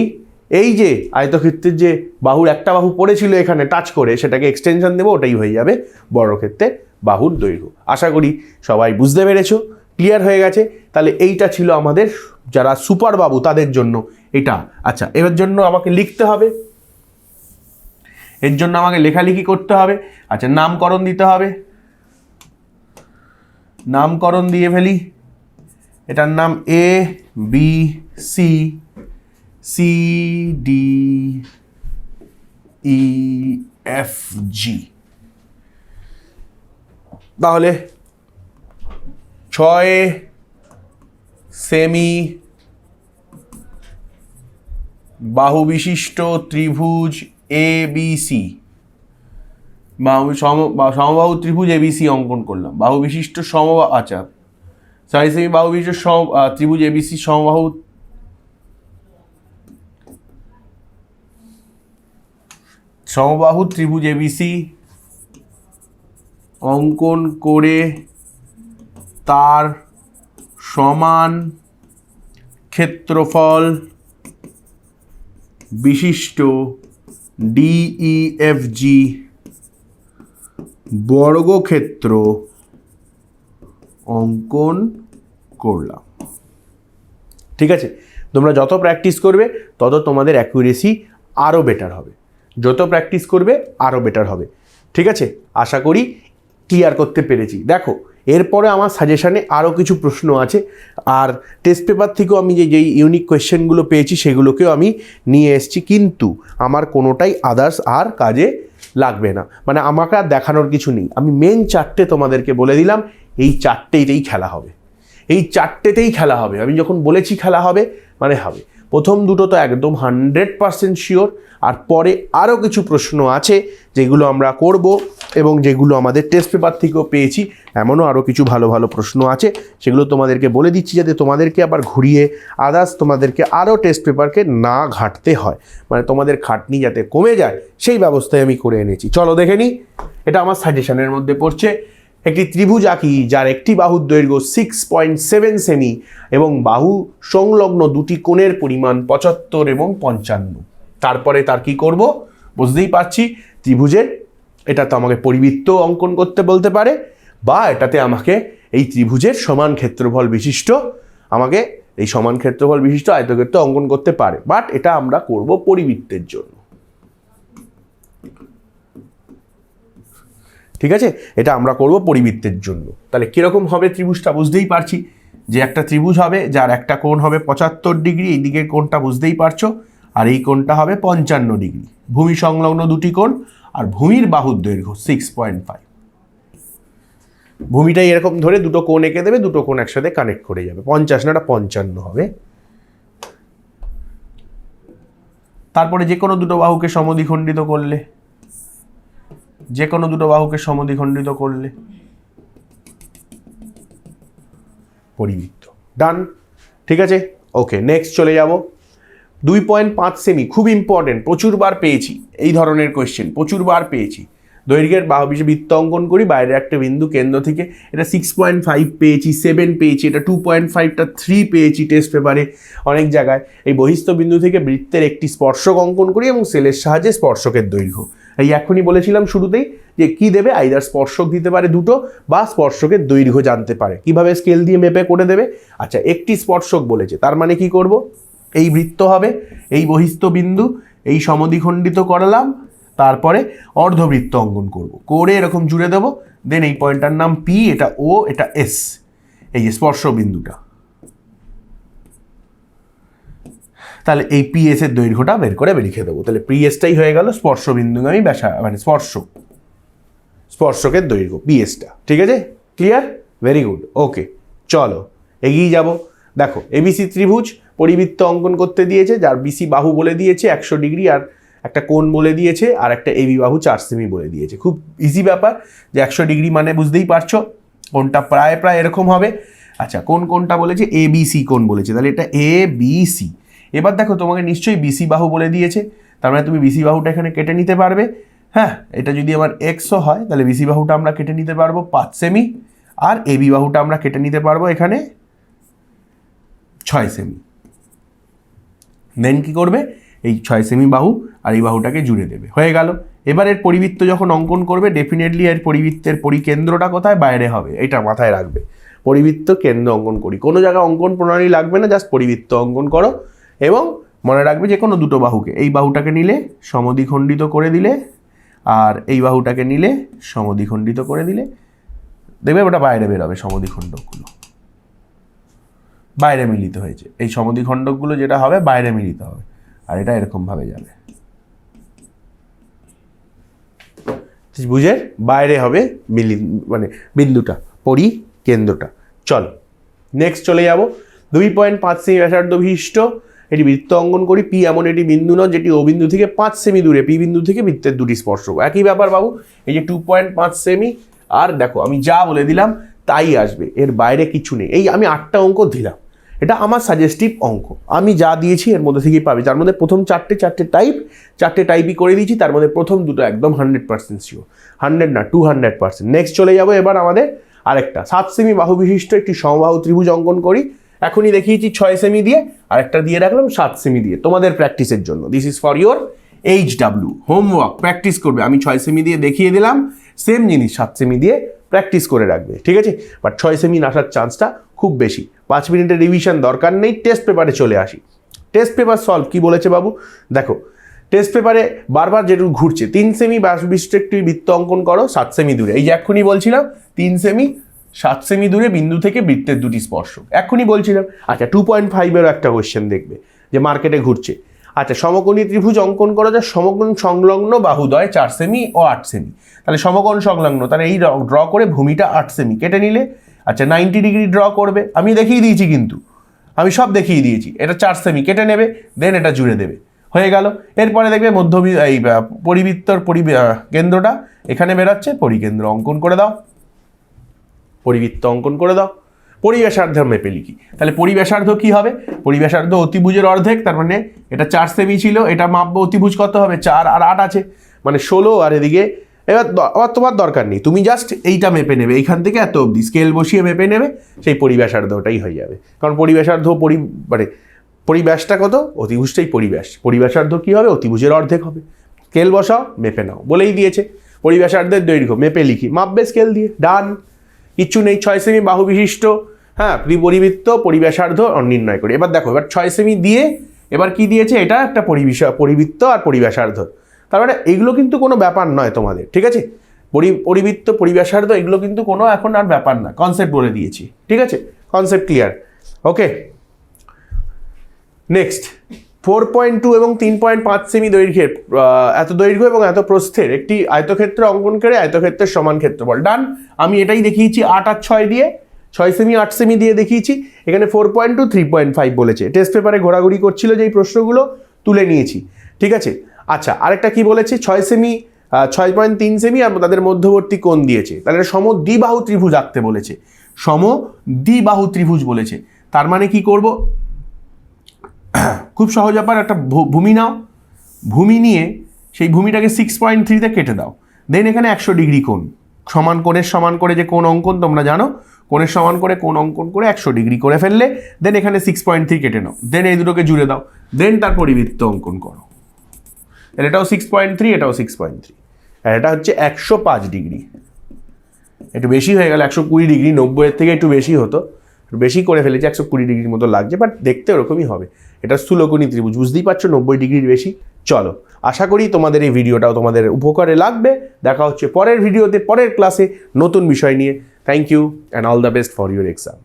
এই যে আয়তক্ষেত্রের যে বাহুর একটা বাহু পড়েছিল এখানে টাচ করে সেটাকে এক্সটেনশন দেবো, ওটাই হয়ে যাবে বর্গক্ষেত্রের বাহুর দৈর্ঘ্য। আশা করি সবাই বুঝতে পেরেছো, ক্লিয়ার হয়ে গেছে। তাহলে এইটা ছিল আমাদের যারা সুপার বাবু তাদের জন্য এটা। আচ্ছা, এর জন্য আমাকে লিখতে হবে, এর জন্য আমাকে লেখালেখি করতে হবে। আচ্ছা, নামকরণ দিতে হবে, নামকরণ দিয়ে ফেলি, এটার নাম A B C, C D E F G. তাহলে 6 সেমি বাহু বিশিষ্ট ত্রিভুজ এ বি সি, সমবাহু ত্রিভুজ এবিসি অঙ্কন করলাম, বাহু বিশিষ্ট আচ্ছা 6 সেমি বাহু বিশিষ্ট ত্রিভুজ এবিসি সমবাহু ত্রিভুজ এবিসি অঙ্কন করে তার সমান ক্ষেত্রফল বিশিষ্ট ডিইএফজি বর্গক্ষেত্র অঙ্কন করলাম। ঠিক আছে, তোমরা যত প্র্যাকটিস করবে তত তোমাদের অ্যাকুরেসি আরও বেটার হবে, যত প্র্যাকটিস করবে আরও বেটার হবে। ঠিক আছে, আশা করি ক্লিয়ার করতে পেরেছি। দেখো, এরপরে আমার সাজেশানে আরও কিছু প্রশ্ন আছে, আর টেস্ট পেপার থেকেও আমি যেই ইউনিক কোয়েশ্চেনগুলো পেয়েছি সেগুলোকেও আমি নিয়ে এসেছি, কিন্তু আমার কোনোটাই আদার্স আর কাজে লাগবে না, মানে আমাকে আর দেখানোর কিছু নেই। আমি মেন 4টে তোমাদেরকে বলে দিলাম, এই 4টেতেই খেলা হবে, এই 4টেতেই খেলা হবে। আমি যখন বলেছি খেলা হবে মানে হবে। প্রথম দুটো তো একদম 100% শিওর, আর পরে আরও কিছু প্রশ্ন আছে যেগুলো আমরা করব এবং যেগুলো আমাদের টেস্ট পেপার থেকেও পেয়েছি। এমনও আরও কিছু ভালো ভালো প্রশ্ন আছে, সেগুলো তোমাদেরকে বলে দিচ্ছি যাতে তোমাদেরকে আবার ঘুরিয়ে আদার্স তোমাদেরকে আরও টেস্ট পেপারকে না ঘাঁটতে হয়, মানে তোমাদের খাটনি যাতে কমে যায় সেই ব্যবস্থায় আমি করে এনেছি। চলো দেখে নিই। এটা আমার সাজেশনের মধ্যে পড়ছে। একটি ত্রিভুজ আঁকি যার একটি বাহুর দৈর্ঘ্য 6.7 সেমি এবং বাহু সংলগ্ন দুটি কোণের পরিমাণ 75 এবং 55। তারপরে তার কি করব বুঝতেই পারছি। ত্রিভুজের এটা তো আমাকে পরিবৃত্ত অঙ্কন করতে বলতে পারে, বা এটাতে আমাকে এই ত্রিভুজের সমান ক্ষেত্রফল বিশিষ্ট আয়তক্ষেত্র অঙ্কন করতে পারে, বাট এটা আমরা করব পরিবৃত্তের জন্য। ঠিক আছে, এটা আমরা করব পরিবৃত্তের জন্য। তাহলে কিরকম হবে ত্রিভুজটা বুঝতেই পারছি, যে একটা ত্রিভুজ হবে যার একটা কোণ হবে 75 ডিগ্রি, এই দিকের কোণটা বুঝতেই পারছো, আর এই কোণটা হবে 55 ডিগ্রি। ভূমি সংলগ্ন দুটি কোণ, আর ভূমির বাহুর দৈর্ঘ্য 6.5। ভূমিটাই এরকম ধরে দুটো কোণ এঁকে দেবে, দুটো কোণ একসাথে কানেক্ট করে যাবে, 50 না 55 হবে। তারপরে যে কোনো দুটো বাহুকে সমদ্বিখণ্ডিত করলে পরিবৃত্ত। ডান, ঠিক আছে, ওকে। নেক্সট চলে যাব। 2.5 সেমি, খুব ইম্পর্টেন্ট, প্রচুরবার পেয়েছি এই ধরনের কোয়েশ্চেন, প্রচুরবার পেয়েছি। দৈর্ঘ্যের বাহু বিশিষ্ট বৃত্ত অঙ্কন করি, বাইরে একটা বিন্দু কেন্দ্র থেকে, এটা 6.5 পেয়েছি, 7 পেয়েছি, এটা 2.5টা 3 পেয়েছি টেস্ট পেপারে অনেক জায়গায়। এই বহিস্থ বিন্দু থেকে বৃত্তের একটি স্পর্শক অঙ্কন করি এবং সেলের সাহায্যে স্পর্শকের দৈর্ঘ্য। এই এখনই বলেছিলাম শুরুতেই যে কি দেবে, আইদার স্পর্শক দিতে পারে দুটো, বা স্পর্শকের দৈর্ঘ্য জানতে পারে। কিভাবে স্কেল দিয়ে মেপে করে দেবে। আচ্ছা, একটি স্পর্শক বলেছে, তার মানে কি করব, এই বৃত্ত হবে, এই বহিস্থ বিন্দু, এই সমদ্বিখণ্ডিত করালাম, তারপরে অর্ধবৃত্ত অঙ্কন করব, করে এরকম জুড়ে দেবো। দেন এই পয়েন্টটার নাম পি, এটা ও, এটা এস, এই যে স্পর্শ বিন্দুটা। তাহলে এই পি এস এর দৈর্ঘ্যটা বের করে লিখে দেবো। তাহলে পি এসটাই হয়ে গেল স্পর্শ বিন্দুগামী মানে স্পর্শকের দৈর্ঘ্য, পি এসটা। ঠিক আছে, ক্লিয়ার, ভেরি গুড, ওকে। চলো এগিয়ে যাব। দেখো, এবিসি ত্রিভুজ পরিবৃত্ত অঙ্কন করতে দিয়েছে, যার বিসি বাহু বলে দিয়েছে 100 ডিগ্রি, আর একটা কোণ বলে দিয়েছে, আর একটা এবি বাহু 4 সেমি বলে দিয়েছে। খুব ইজি ব্যাপার, যে 100 ডিগ্রি মানে বুঝতেই পারছো কোণটা প্রায় এরকম হবে। আচ্ছা, কোনটা বলেছে, এ বি সি কোণ বলেছে, তাহলে এটা এ বি সি। এবার দেখো, তোমাকে নিশ্চয়ই বিসি বাহু বলে দিয়েছে, তার মানে তুমি বিসি বাহুটা এখানে কেটে নিতে পারবে। হ্যাঁ, এটা যদি আমার এক্সও হয় তাহলে বিসি বাহুটা আমরা কেটে নিতে পারবো 5 সেমি, আর এবি বাহুটা আমরা কেটে নিতে পারবো এখানে 6 সেমি। দেন কি করবে, এই 6 সেমি বাহু আর এই বাহুটাকে জুড়ে দেবে, হয়ে গেল। এবার এর পরিবৃত্ত যখন অঙ্কন করবে, ডেফিনেটলি এর পরিবৃত্তের পরিকেন্দ্রটা কোথায়, বাইরে হবে, এটা মাথায় রাখবে। পরিবৃত্ত কেন্দ্র অঙ্কন করি, কোনো জায়গায় অঙ্কন প্রণালী লাগবে না, জাস্ট পরিবৃত্ত অঙ্কন করো। এবং মনে রাখবে যে কোনো দুটো বাহুকে, এই বাহুটাকে নিলে সমদ্বিখণ্ডিত করে দিলে, আর এই বাহুটাকে নিলে সমদ্বিখণ্ডিত করে দিলে, দেখবে ওটা বাইরে বেরোবে, সমদ্বিখণ্ডকগুলো বাইরে মিলিত হয়েছে, এই সমদ্বিখণ্ডকগুলো যেটা হবে বাইরে মিলিত হবে, আর এটা এরকমভাবে যাবে, বুঝে বাইরে হবে মানে বিন্দুটা, পরিকেন্দ্রটা। চলো নেক্সট চলে যাব। 2.5 সেমি ব্যাসার্ধ বিশিষ্ট এটি বৃত্ত অঙ্কন করি। পি এমন একটি বিন্দু নয় যেটি ও বিন্দু থেকে 5 সেমি দূরে, পি বিন্দু থেকে বৃত্তের দুটি স্পর্শক। একই ব্যাপার বাবু, এই যে 2.5 সেমি, আর দেখো আমি যা বলে দিলাম তাই আসবে, এর বাইরে কিছু নেই। এই আমি 8টা অঙ্ক দিলাম, এটা আমার সাজেস্টিভ অঙ্ক, আমি যা দিয়েছি এর মধ্যে থেকেই পাবে। তার মধ্যে প্রথম চারটে টাইপই করে দিয়েছি, তার মধ্যে প্রথম দুটো একদম 100% শিওর, 100 না 200%। নেক্সট চলে যাবো এবার আমাদের আরেকটা 7 সেমি বাহু বিশিষ্ট একটি সমবাহু ত্রিভুজ অঙ্কন করি। এখনই দেখিয়েছি 6 সেমি দিয়ে, আরেকটা দিয়ে রাখলাম 7 সেমি দিয়ে, তোমাদের প্র্যাকটিসের জন্য। This is for your HW homework, practice করবে। আমি 6 সেমি দিয়ে দেখিয়ে দিলাম, সেম জিনিস 7 সেমি দিয়ে প্র্যাকটিস করে রাখবে, ঠিক আছে? বাট 6 সেমি আসার চান্সটা খুব বেশি। 5 মিনিটের রিভিশন দরকার নেই, টেস্ট পেপারে চলে আসি। টেস্ট পেপার সলভ কি বলেছে বাবু, দেখো টেস্ট পেপারে বারবার যেটুকু ঘুরছে, 3 সেমি ব্যাস বিশিষ্ট একটি বৃত্ত অঙ্কন করো 7 সেমি দূরে। এই যে এক্ষুনি বলছিলাম 3 সেমি 7 সেমি দূরে বিন্দু থেকে বৃত্তের দুটি স্পর্শক, এক্ষুনি বলছিলাম। আচ্ছা 2.5-এরও একটা কোয়েশ্চেন দেখবে যে মার্কেটে ঘুরছে। আচ্ছা সমকোণী ত্রিভুজ অঙ্কন করা যায়, সমকোণ সংলগ্ন বাহুদ্বয় 4 সেমি ও 8 সেমি। তাহলে সমকোণ সংলগ্ন, তাহলে এই ড্র করে ভূমিটা 8 সেমি কেটে নিলে, আচ্ছা 90 ডিগ্রি ড্র করবে, আমি দেখিয়ে দিয়েছি, কিন্তু আমি সব দেখিয়ে দিয়েছি। এটা 4 সেমি কেটে নেবে, দেন এটা জুড়ে দেবে, হয়ে গেল। এরপরে দেখবে এই পরিবৃত্তর কেন্দ্রটা এখানে বেরোচ্ছে, পরিকেন্দ্র অঙ্কন করে দাও, পরিবৃত্ত অঙ্কন করে দাও। পরিব্যাসার্ধ মেপে লিখি, তাহলে পরিব্যাসার্ধ কি হবে, পরিব্যাসার্ধ অতিভুজের অর্ধেক, তার মানে এটা 4 সেমি ছিল, এটা মাপবো অতিভুজ কত হবে, 4 আর 8 আছে, মানে 16। আর এদিকে এবার তোমার দরকার নেই, তুমি জাস্ট এইটা মেপে নেবে, এইখান থেকে এত অবধি স্কেল বসিয়ে মেপে নেবে, সেই পরিব্যাসার্ধটাই হয়ে যাবে। কারণ পরিব্যাসার্ধ মানে পরিব্যাসটা কত, অতিভুজটাই পরিব্যাসার্ধ কি হবে, অতিভুজের অর্ধেক হবে। স্কেল বসাও, মেপে নাও, বলেই দিয়েছে। পরিব্যাসার্ধের দৈর্ঘ্য মেপে লিখি, মাপবে স্কেল দিয়ে, ডান, কিচ্ছু নেই। 6 সেমি বাহু বিশিষ্ট, হ্যাঁ, পরিবৃত্ত পরিব্যাসার্ধ নির্ণয় করি। এবার দেখো, এবার 6 সেমি দিয়ে এবার কি দিয়েছে, এটা একটা পরিবৃত্ত আর পরিব্যাসার্ধ। তার মানে এগুলো কিন্তু কোনো ব্যাপার নয় তোমাদের, ঠিক আছে? পরিবৃত্ত পরিব্যাসার্ধ এগুলো কিন্তু কোনো এখন আর ব্যাপার না, কনসেপ্ট বলে দিয়েছি, ঠিক আছে? কনসেপ্ট ক্লিয়ার, ওকে। নেক্সট 4.2 এবং 3.5 সেমি দৈর্ঘ্যের এত দৈর্ঘ্য এবং এত প্রস্থের একটি আয়তক্ষেত্র অঙ্কন করে আয়তক্ষেত্রের সমান ক্ষেত্রফল। ডান, আমি এটাই দেখিয়েছি 8 আর 6 দিয়ে, 6 সেমি 8 সেমি দিয়ে দেখিয়েছি। এখানে 4.2 3.5 বলেছে, টেস্ট পেপারে ঘোরাঘুরি করছিল যেই প্রশ্নগুলো তুলে নিয়েছি, ঠিক আছে? আচ্ছা আরেকটা কি বলেছে, 6 সেমি 6.3 সেমি আর তাদের মধ্যবর্তী কোণ দিয়েছে, তাহলে সমদ্বিবাহু ত্রিভুজ আঁকতে বলেছে, সমদ্বিবাহু ত্রিভুজ বলেছে। তার মানে কি করব, খুব সহজ ব্যাপার, একটা ভূমি নাও, ভূমি নিয়ে সেই ভূমিটাকে 6.3-তে কেটে দাও, দেন এখানে 100 ডিগ্রি কোণ, সমান কোণের সমান করে যে কোণ অঙ্কন তোমরা জানো, কোণের সমান করে কোণ অঙ্কন করে 100 ডিগ্রি করে ফেললে, দেন এখানে 6.3 কেটে নাও, দেন এই দুটোকে জুড়ে দাও, দেন তার পরিবৃত্ত অঙ্কন করো। এটাও 6.3, এটাও 6.3, আর এটা হচ্ছে 105 ডিগ্রি, একটু বেশি হয়ে গেল, 120 ডিগ্রি, 90-এর থেকে একটু বেশি হতো, বেশি করে ফেলেছি, 120 ডিগ্রির মতো লাগছে, বাট দেখতে ওরকমই হবে। এটা স্থূলকোণী ত্রিভুজ, বুঝতেই পারছো 90 ডিগ্রির বেশি। চলো, আশা করি তোমাদের এই ভিডিওটাও তোমাদের উপকারে লাগবে। দেখা হচ্ছে পরের ভিডিওতে, পরের ক্লাসে নতুন বিষয় নিয়ে। Thank you and all the best for your exam.